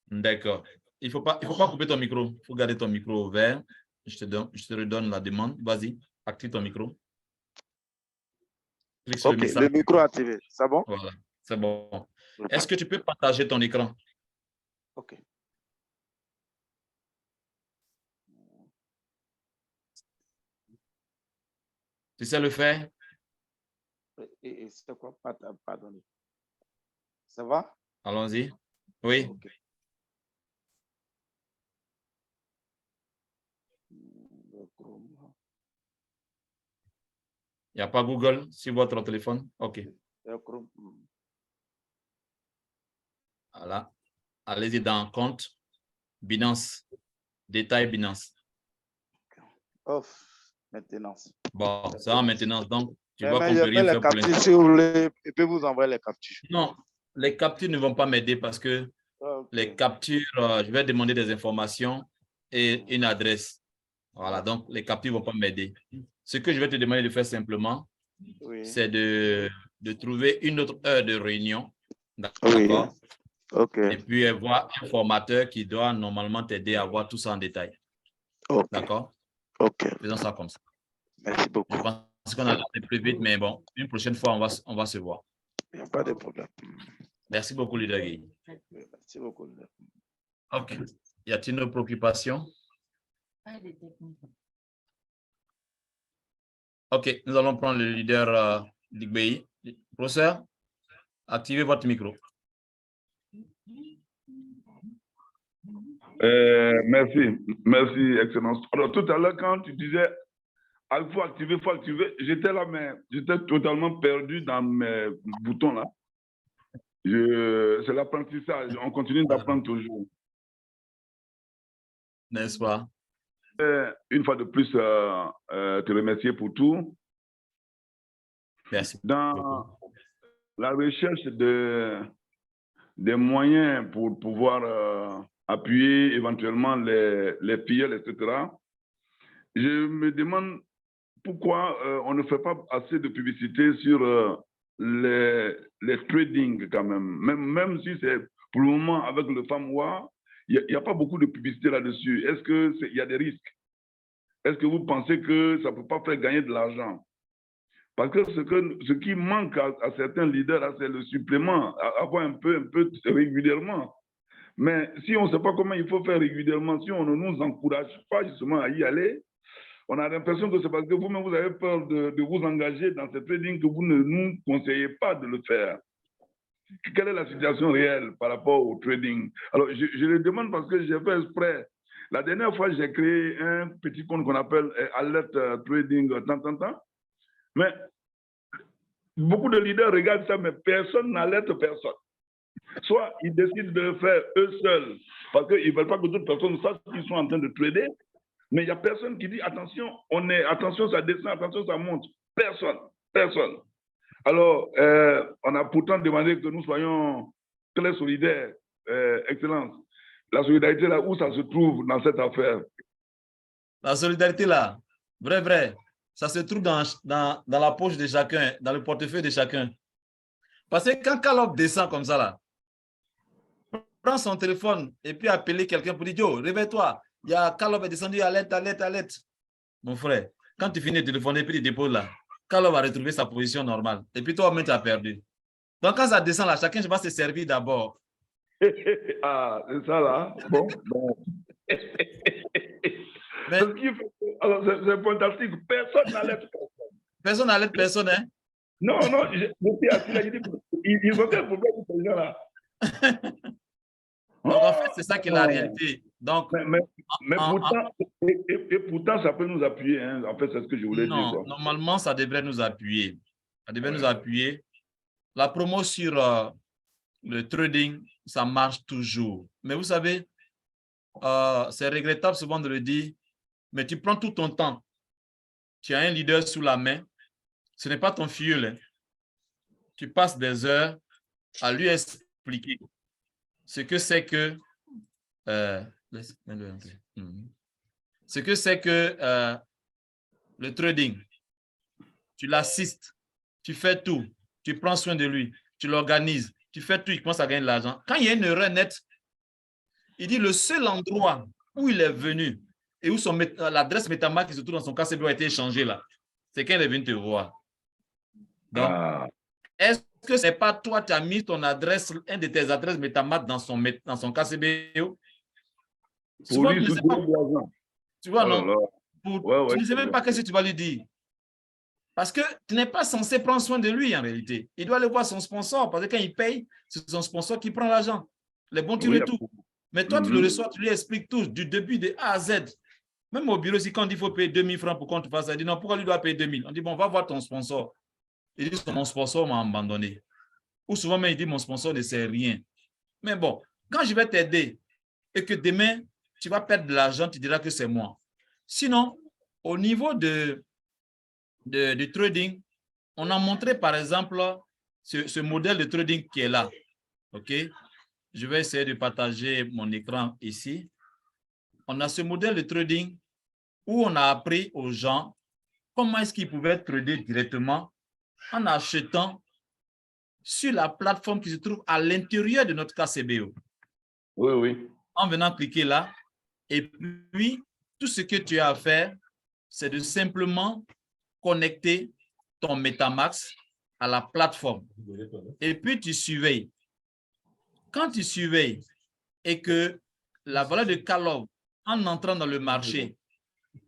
D'accord. Il ne faut pas couper ton micro. Il faut garder ton micro ouvert. Je te redonne la demande. Vas-y, active ton micro. Clique sur le message. Le micro activé. C'est bon? Voilà, c'est bon. Est-ce que tu peux partager ton écran? OK. Tu sais le faire? Et c'est quoi? Pardon. Ça va? Allons-y. Oui. Okay. Il n'y a pas Google sur votre téléphone? OK. Voilà. Allez-y dans compte, Binance, détail Binance. Off, maintenance. Bon, ça en maintenance. Donc, tu vois mais qu'on peut rien faire pour l'instant. Si vous voulez, je peux vous envoyer les captures. Non, les captures ne vont pas m'aider parce que les captures, je vais demander des informations et une adresse. Voilà, donc les captures ne vont pas m'aider. Ce que je vais te demander de faire simplement, c'est de trouver une autre heure de réunion. D'accord? Et puis voir un formateur qui doit normalement t'aider à voir tout ça en détail. D'accord? Faisons ça comme ça. Merci beaucoup. Je pense qu'on a été plus vite, mais bon, une prochaine fois, on va se voir. Il n'y a pas de problème. Merci beaucoup, leader Guy. Merci beaucoup, leader. OK. Y a-t-il une préoccupation? OK, nous allons prendre le leader d'Igbeyi. Professeur, activez votre micro. Merci, Excellence. Alors, tout à l'heure, quand tu disais il faut activer, j'étais là, mais j'étais totalement perdu dans mes boutons là. C'est l'apprentissage, on continue d'apprendre toujours. N'est-ce pas? Une fois de plus, te remercier pour tout. Merci. Dans la recherche des moyens pour pouvoir appuyer éventuellement les filiales, etc., je me demande pourquoi on ne fait pas assez de publicité sur les trading quand même si c'est pour le moment avec le FAMWA, il n'y a pas beaucoup de publicité là-dessus. Est-ce qu'il y a des risques? est-ce que vous pensez que ça ne peut pas faire gagner de l'argent? Parce que ce qui manque à certains leaders, c'est le supplément, avoir un peu régulièrement. Mais si on ne sait pas comment il faut faire régulièrement, si on ne nous encourage pas justement à y aller, on a l'impression que c'est parce que vous-même, vous avez peur de vous engager dans ce trading que vous ne nous conseillez pas de le faire. Quelle est la situation réelle par rapport au trading? Alors, je le demande parce que j'ai fait exprès. La dernière fois, j'ai créé un petit compte qu'on appelle Alert Trading tant. Mais beaucoup de leaders regardent ça, mais personne n'alerte personne. Soit ils décident de le faire eux seuls parce qu'ils ne veulent pas que d'autres personnes sachent qu'ils sont en train de trader. Mais il n'y a personne qui dit attention, attention, ça descend, attention, ça monte. Personne. Alors, on a pourtant demandé que nous soyons très solidaires, Excellence. La solidarité, là, où ça se trouve dans cette affaire? La solidarité, là, vrai, ça se trouve dans la poche de chacun, dans le portefeuille de chacun. Parce que quand Caleb descend comme ça, là, prend son téléphone et puis appeler quelqu'un pour dire, yo, réveille-toi. Il y a Caleb est descendu, alerte. Mon frère, quand tu finis de téléphoner et puis tu déposes là, Caleb va retrouver sa position normale. Et puis toi-même, tu as perdu. Donc, quand ça descend là, chacun va se servir d'abord. Ah, c'est ça là. Bon. Mais, alors, c'est fantastique. Personne n'alerte personne. Personne n'alerte personne, hein? Non, je suis assis là, je dis, ils ont quel problème, ces gens-là? Donc, en fait, c'est ça qui est la réalité. Donc, mais pourtant, ça peut nous appuyer. Hein. En fait, c'est ce que je voulais dire. Non, normalement, ça devrait nous appuyer. Ça devrait nous appuyer. La promo sur le trading, ça marche toujours. Mais vous savez, c'est regrettable souvent de le dire, mais tu prends tout ton temps. Tu as un leader sous la main. Ce n'est pas ton filleul. Hein. Tu passes des heures à lui expliquer ce que c'est que le trading. Tu l'assistes, tu fais tout, tu prends soin de lui, tu l'organises, tu fais tout, il commence à gagner de l'argent. Quand il y a une erreur nette, il dit le seul endroit où il est venu et où l'adresse MetaMask qui se trouve dans son KCB a été échangée là, c'est quand il est venu te voir. Donc, est-ce que ce n'est pas toi, tu as mis ton adresse, un de tes adresses MetaMask dans son KCB? Souvent, tu ne sais pas. Tu vois, non? Tu ne sais même pas ce que tu vas lui dire. Parce que tu n'es pas censé prendre soin de lui en réalité. Il doit aller voir son sponsor parce que quand il paye, c'est son sponsor qui prend l'argent. Les bons, tu le tout. Mais toi, tu le reçois, tu lui expliques tout, du début de A à Z. Même au bureau, si quand il faut payer 2000 francs pour qu'on te fasse ça, il dit non, pourquoi lui doit payer 2000? On dit bon, va voir ton sponsor. Il dit mon sponsor m'a abandonné. Ou souvent même, il dit mon sponsor ne sait rien. Mais bon, quand je vais t'aider et que demain, tu vas perdre de l'argent, tu diras que c'est moi. Sinon, au niveau du trading, on a montré par exemple ce modèle de trading qui est là. OK? Je vais essayer de partager mon écran ici. On a ce modèle de trading où on a appris aux gens comment est-ce qu'ils pouvaient trader directement en achetant sur la plateforme qui se trouve à l'intérieur de notre KCBO. Oui. En venant cliquer là, et puis tout ce que tu as à faire, c'est de simplement connecter ton MetaMask à la plateforme. Et puis tu surveilles. Quand tu surveilles et que la valeur de Caleb, en entrant dans le marché,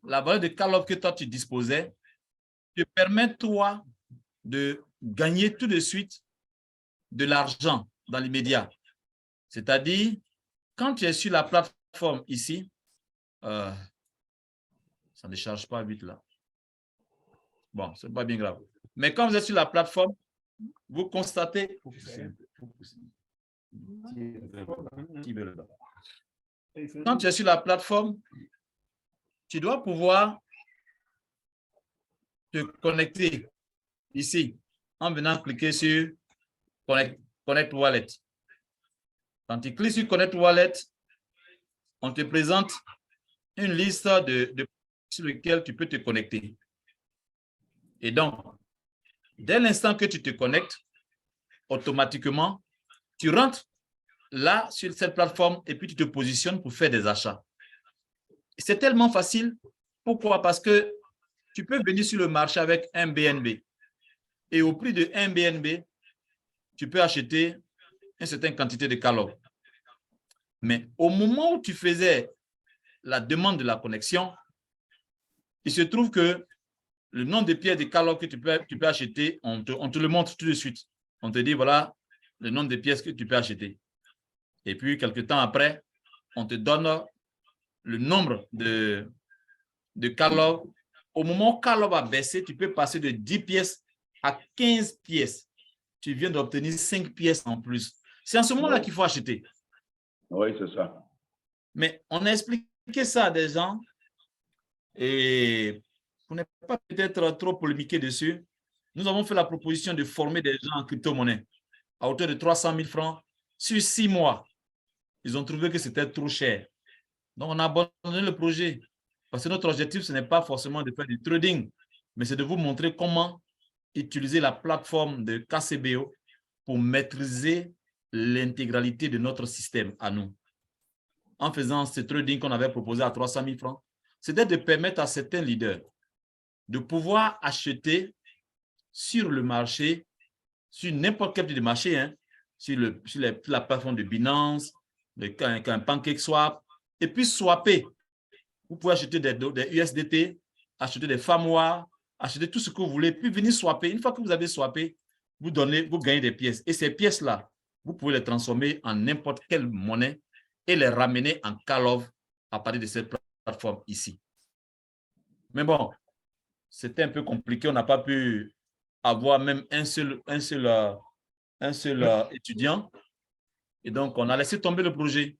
la valeur de Caleb que toi tu disposais, te permet toi de gagner tout de suite de l'argent dans l'immédiat. C'est-à-dire, quand tu es sur la plateforme ici, ça ne charge pas vite là. Bon, ce n'est pas bien grave. Mais quand vous êtes sur la plateforme, vous constatez... Quand tu es sur la plateforme, tu dois pouvoir te connecter ici en venant cliquer sur Connect Wallet. Quand tu cliques sur Connect Wallet, on te présente une liste sur lesquelles tu peux te connecter. Et donc, dès l'instant que tu te connectes, automatiquement, tu rentres là sur cette plateforme et puis tu te positionnes pour faire des achats. C'est tellement facile Pourquoi? Parce que tu peux venir sur le marché avec un BNB et au prix de un BNB, tu peux acheter une certaine quantité de calories. Mais au moment où tu faisais la demande de la connexion, il se trouve que le nombre de pièces de calories que tu peux acheter, on te le montre tout de suite. On te dit, voilà, le nombre de pièces que tu peux acheter. Et puis, quelques temps après, on te donne le nombre de calories. Au moment où calories va baisser, tu peux passer de 10 pièces à 15 pièces. Tu viens d'obtenir 5 pièces en plus. C'est en ce moment-là qu'il faut acheter. Oui, c'est ça. Mais on a expliqué ça à des gens et pour ne pas peut-être trop polémiquer dessus, nous avons fait la proposition de former des gens en crypto-monnaie à hauteur de 300 000 francs sur 6 mois. Ils ont trouvé que c'était trop cher. Donc, on a abandonné le projet. Parce que notre objectif, ce n'est pas forcément de faire du trading, mais c'est de vous montrer comment utiliser la plateforme de KCBO pour maîtriser l'intégralité de notre système à nous. En faisant ce trading qu'on avait proposé à 300 000 francs, c'était de permettre à certains leaders de pouvoir acheter sur le marché, sur n'importe quel type de marché, hein, sur la plateforme de Binance, un PancakeSwap, et puis swapper. Vous pouvez acheter des USDT, acheter des FAMOA, acheter tout ce que vous voulez, puis venir swapper. Une fois que vous avez swappé, vous gagnez des pièces. Et ces pièces-là, vous pouvez les transformer en n'importe quelle monnaie et les ramener en Calov à partir de cette plateforme ici. Mais bon, c'était un peu compliqué. On n'a pas pu avoir même un seul étudiant. Et donc, on a laissé tomber le projet.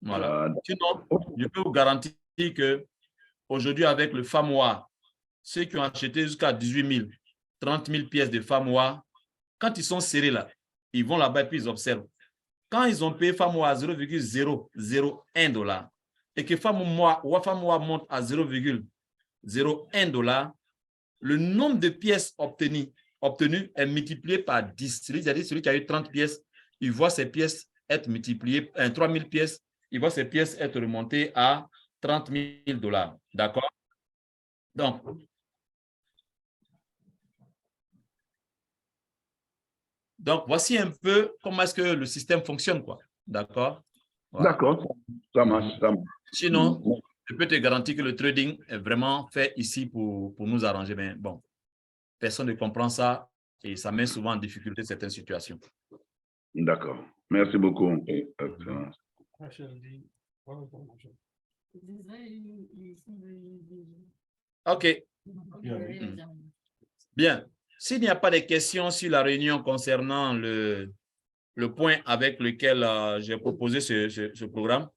Voilà. Sinon, je peux vous garantir qu'aujourd'hui, avec le FAMOA, ceux qui ont acheté jusqu'à 18 000, 30 000 pièces de FAMOA, quand ils sont serrés là, ils vont là-bas et puis ils observent. Quand ils ont payé FAMOA à 0,001 $, et que FAMOA monte à 0,01 $, le nombre de pièces obtenues est multiplié par 10. C'est-à-dire celui qui a eu 30 pièces, il voit ses pièces être multipliées, 3 000 pièces, il voit ses pièces être remontées à 30 000 $. D'accord? Donc, voici un peu comment est-ce que le système fonctionne, quoi. D'accord? Voilà. D'accord, ça marche. Sinon, je peux te garantir que le trading est vraiment fait ici pour nous arranger. Mais bon, personne ne comprend ça et ça met souvent en difficulté certaines situations. D'accord. Merci beaucoup. OK. Bien. S'il n'y a pas de questions sur la réunion concernant le point avec lequel j'ai proposé ce programme,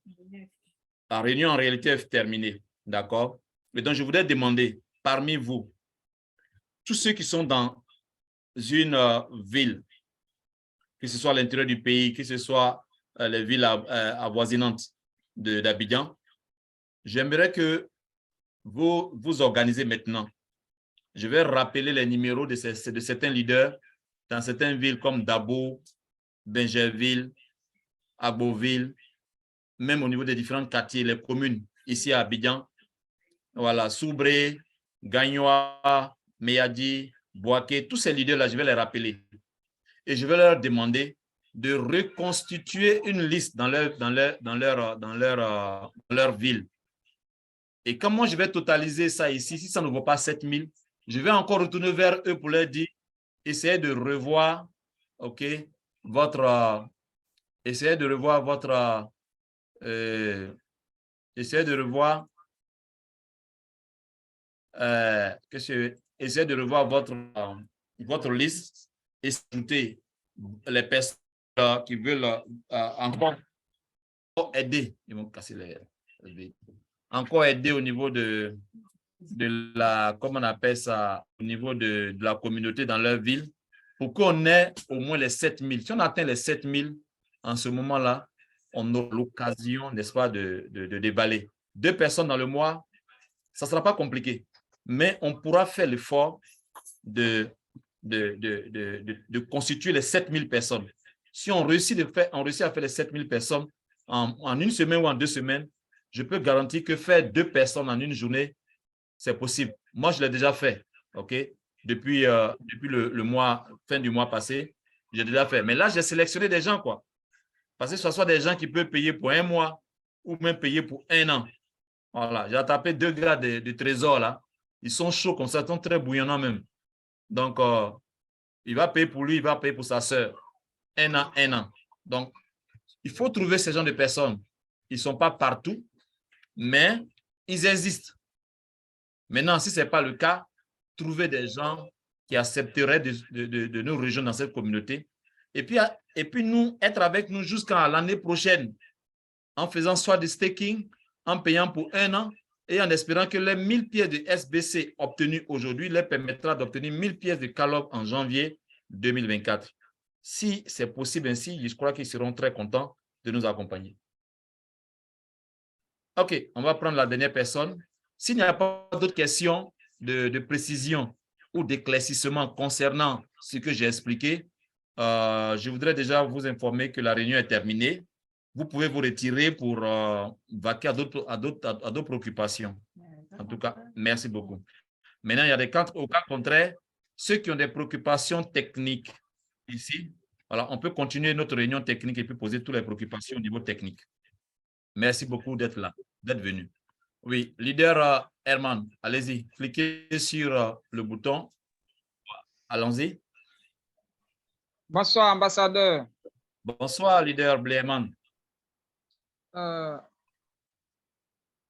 la réunion en réalité est terminée. D'accord? Et donc, je voudrais demander, parmi vous, tous ceux qui sont dans une ville, que ce soit à l'intérieur du pays, que ce soit les villes avoisinantes d'Abidjan, j'aimerais que vous vous organisez maintenant. Je vais rappeler les numéros de certains leaders dans certaines villes comme Dabo, Benjerville, Aboville, même au niveau des différents quartiers, les communes ici à Abidjan. Voilà, Soubré, Gagnoa, Meyadi, Boaké, tous ces leaders-là, je vais les rappeler. Et je vais leur demander de reconstituer une liste dans leur ville. Et quand moi, je vais totaliser ça ici, si ça ne vaut pas 7 000, je vais encore retourner vers eux pour leur dire, essayez de revoir, OK, essayez de revoir votre liste et ajouter les personnes qui veulent encore aider. Ils vont casser les encore aider au niveau de la, comment on appelle ça, au niveau de la communauté dans leur ville, pour qu'on ait au moins les 7 000. Si on atteint les 7 000, en ce moment-là, on a l'occasion, n'est-ce pas, de déballer. 2 personnes dans le mois, ça ne sera pas compliqué. Mais on pourra faire l'effort de constituer les 7 000 personnes. Si on réussit à faire les 7 000 personnes en une semaine ou en 2 semaines, je peux garantir que faire 2 personnes en une journée, c'est possible. Moi, je l'ai déjà fait, OK? Depuis le mois, fin du mois passé, j'ai déjà fait. Mais là, j'ai sélectionné des gens, quoi. Parce que ce soit des gens qui peuvent payer pour 1 mois ou même payer pour 1 an. Voilà, j'ai tapé 2 gars de trésor, là. Ils sont chauds comme ça, ils sont très bouillonnants même. Donc, il va payer pour lui, il va payer pour sa sœur. 1 an, 1 an. Donc, il faut trouver ces gens de personnes. Ils ne sont pas partout, mais ils existent. Maintenant, si ce n'est pas le cas, trouver des gens qui accepteraient de nous rejoindre dans cette communauté. Et puis nous, être avec nous jusqu'à l'année prochaine, en faisant soit du staking, en payant pour 1 an, et en espérant que les 1000 pièces de SBC obtenus aujourd'hui leur permettra d'obtenir 1000 pièces de Calog en janvier 2024. Si c'est possible ainsi, je crois qu'ils seront très contents de nous accompagner. OK, on va prendre la dernière personne. S'il n'y a pas d'autres questions de précision ou d'éclaircissement concernant ce que j'ai expliqué, je voudrais déjà vous informer que la réunion est terminée. Vous pouvez vous retirer pour vaquer à d'autres préoccupations. En tout cas, merci beaucoup. Maintenant, il y a des cas, au cas contraire, ceux qui ont des préoccupations techniques ici, voilà, on peut continuer notre réunion technique et puis poser toutes les préoccupations au niveau technique. Merci beaucoup d'être là, d'être venu. Oui, leader Herman, allez-y, cliquez sur le bouton. Allons-y. Bonsoir, ambassadeur. Bonsoir, leader Bleeman.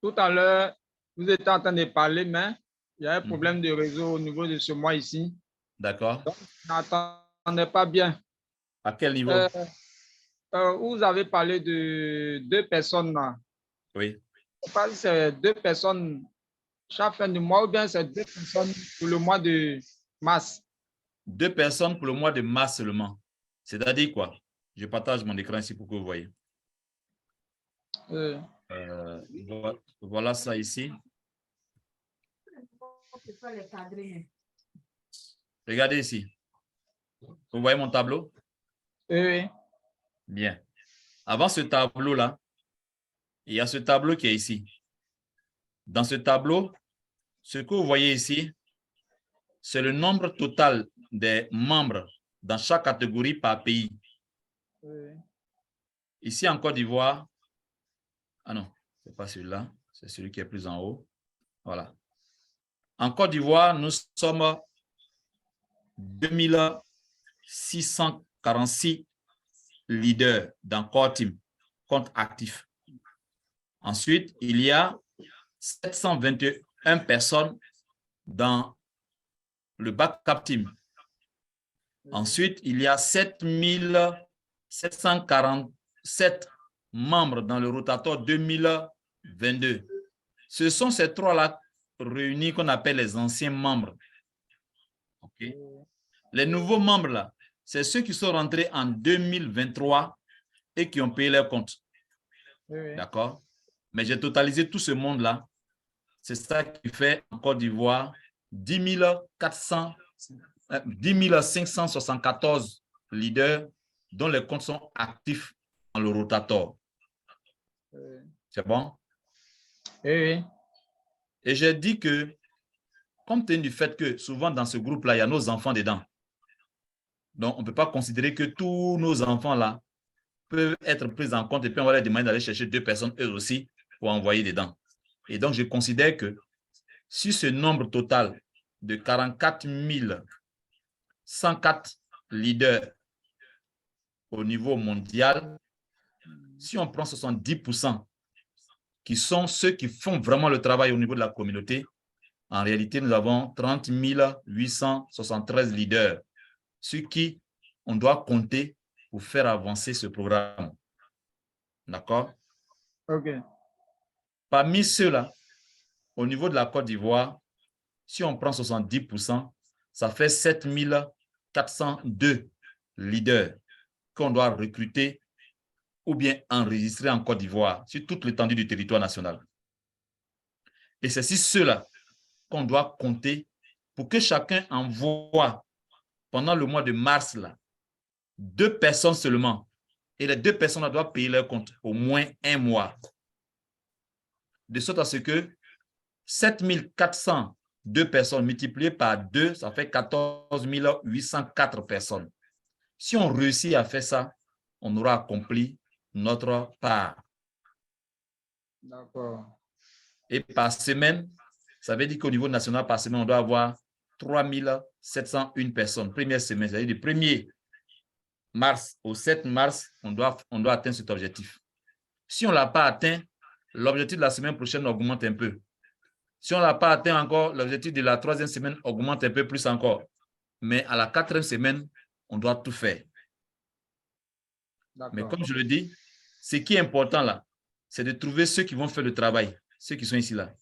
Tout à l'heure, vous étiez en train de parler, mais il y a un problème de réseau au niveau de ce mois ici. D'accord. Donc, je n'entendais pas bien. À quel niveau? Vous avez parlé de 2 personnes là. Oui. Je ne sais pas si c'est 2 personnes chaque fin du mois ou bien c'est 2 personnes pour le mois de mars. 2 personnes pour le mois de mars seulement. C'est-à-dire quoi? Je partage mon écran ici pour que vous voyez. Voilà ça ici. Regardez ici. Vous voyez mon tableau? Oui. Bien. Avant ce tableau-là, il y a ce tableau qui est ici. Dans ce tableau, ce que vous voyez ici, c'est le nombre total des membres dans chaque catégorie par pays. Oui. Ici en Côte d'Ivoire, ah non, ce n'est pas celui-là, c'est celui qui est plus en haut. Voilà. En Côte d'Ivoire, nous sommes 2646 leaders dans Core Team, compte actif. Ensuite, il y a 721 personnes dans le backup team. Ensuite, il y a 7747 membres dans le rotator 2022. Ce sont ces 3-là réunis qu'on appelle les anciens membres. Okay. Les nouveaux membres, là, c'est ceux qui sont rentrés en 2023 et qui ont payé leur compte. Oui. D'accord? Mais j'ai totalisé tout ce monde-là. C'est ça qui fait en Côte d'Ivoire 10 574 leaders dont les comptes sont actifs dans le rotator. Oui. C'est bon? Oui. Et j'ai dit que, compte tenu du fait que souvent dans ce groupe-là, il y a nos enfants dedans. Donc, on ne peut pas considérer que tous nos enfants-là peuvent être pris en compte et puis on va leur demander d'aller chercher 2 personnes eux aussi pour envoyer dedans. Et donc, je considère que si ce nombre total de 44 104 leaders au niveau mondial, si on prend 70% qui sont ceux qui font vraiment le travail au niveau de la communauté, en réalité, nous avons 30 873 leaders, sur qui on doit compter pour faire avancer ce programme. D'accord? OK. Parmi ceux-là, au niveau de la Côte d'Ivoire, si on prend 70%, ça fait 7 402 leaders qu'on doit recruter ou bien enregistrer en Côte d'Ivoire sur toute l'étendue du territoire national. Et c'est ceux-là qu'on doit compter pour que chacun envoie pendant le mois de mars, là, 2 personnes seulement. Et les 2 personnes doivent payer leur compte au moins 1 mois. De sorte à ce que 7402 personnes multipliées par 2, ça fait 14 804 personnes. Si on réussit à faire ça, on aura accompli notre part. D'accord. Et par semaine, ça veut dire qu'au niveau national, par semaine, on doit avoir 3 701 personnes. Première semaine, c'est-à-dire du 1er mars au 7 mars, on doit atteindre cet objectif. Si on ne l'a pas atteint, l'objectif de la semaine prochaine augmente un peu. Si on ne l'a pas atteint encore, l'objectif de la 3e semaine augmente un peu plus encore. Mais à la 4e semaine, on doit tout faire. Mais comme je le dis, ce qui est important là, c'est de trouver ceux qui vont faire le travail, ceux qui sont ici là.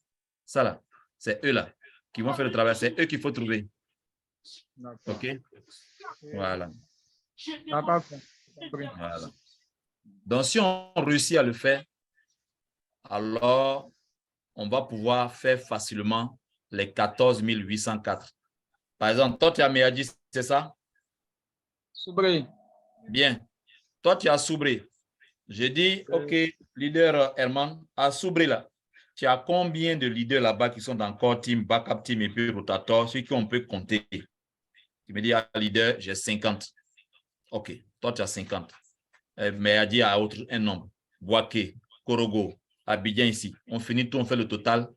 Ça là, c'est eux là qui vont faire le travail, c'est eux qu'il faut trouver. OK? Voilà. Voilà. Donc, si on réussit à le faire, alors on va pouvoir faire facilement les 14 804. Par exemple, toi, tu as Méadi, c'est ça? Soubré. Bien. Toi, tu as Soubré. J'ai dit, OK, leader Herman, à Soubré là, tu as combien de leaders là-bas qui sont dans Core Team, Backup Team et puis Rotator, ceux qui on peut compter? Tu me dis, à leader, j'ai 50. OK, toi, tu as 50. Méadi a un nombre. Boaké, Korogo, Abidjan ici. On finit tout, on fait le total.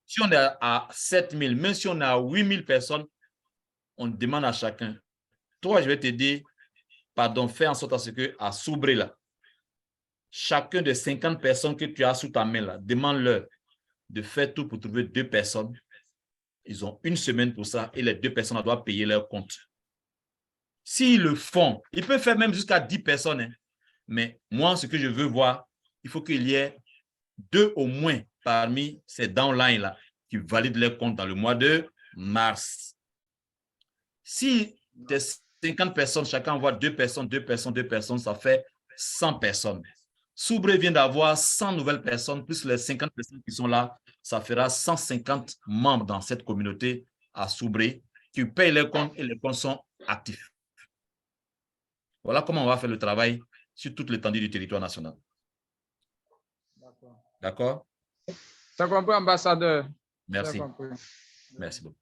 Si on est à 7000, même si on est à 8000 personnes, on demande à chacun. Toi, je vais te dire, pardon, fais en sorte à ce que, à Soubré là, chacun des 50 personnes que tu as sous ta main là, demande-leur de faire tout pour trouver 2 personnes. Ils ont 1 semaine pour ça et les 2 personnes doivent payer leur compte. S'ils le font, ils peuvent faire même jusqu'à 10 personnes. Hein. Mais moi, ce que je veux voir, il faut qu'il y ait 2 au moins parmi ces downlines-là qui valident leur compte dans le mois de mars. Si des 50 personnes, chacun envoie 2 personnes, 2 personnes, 2 personnes, ça fait 100 personnes. Soubré vient d'avoir 100 nouvelles personnes, plus les 50 personnes qui sont là, ça fera 150 membres dans cette communauté à Soubré qui payent leurs comptes et les comptes sont actifs. Voilà comment on va faire le travail sur toute l'étendue du territoire national. D'accord? Ça compris, ambassadeur. Merci. Merci beaucoup.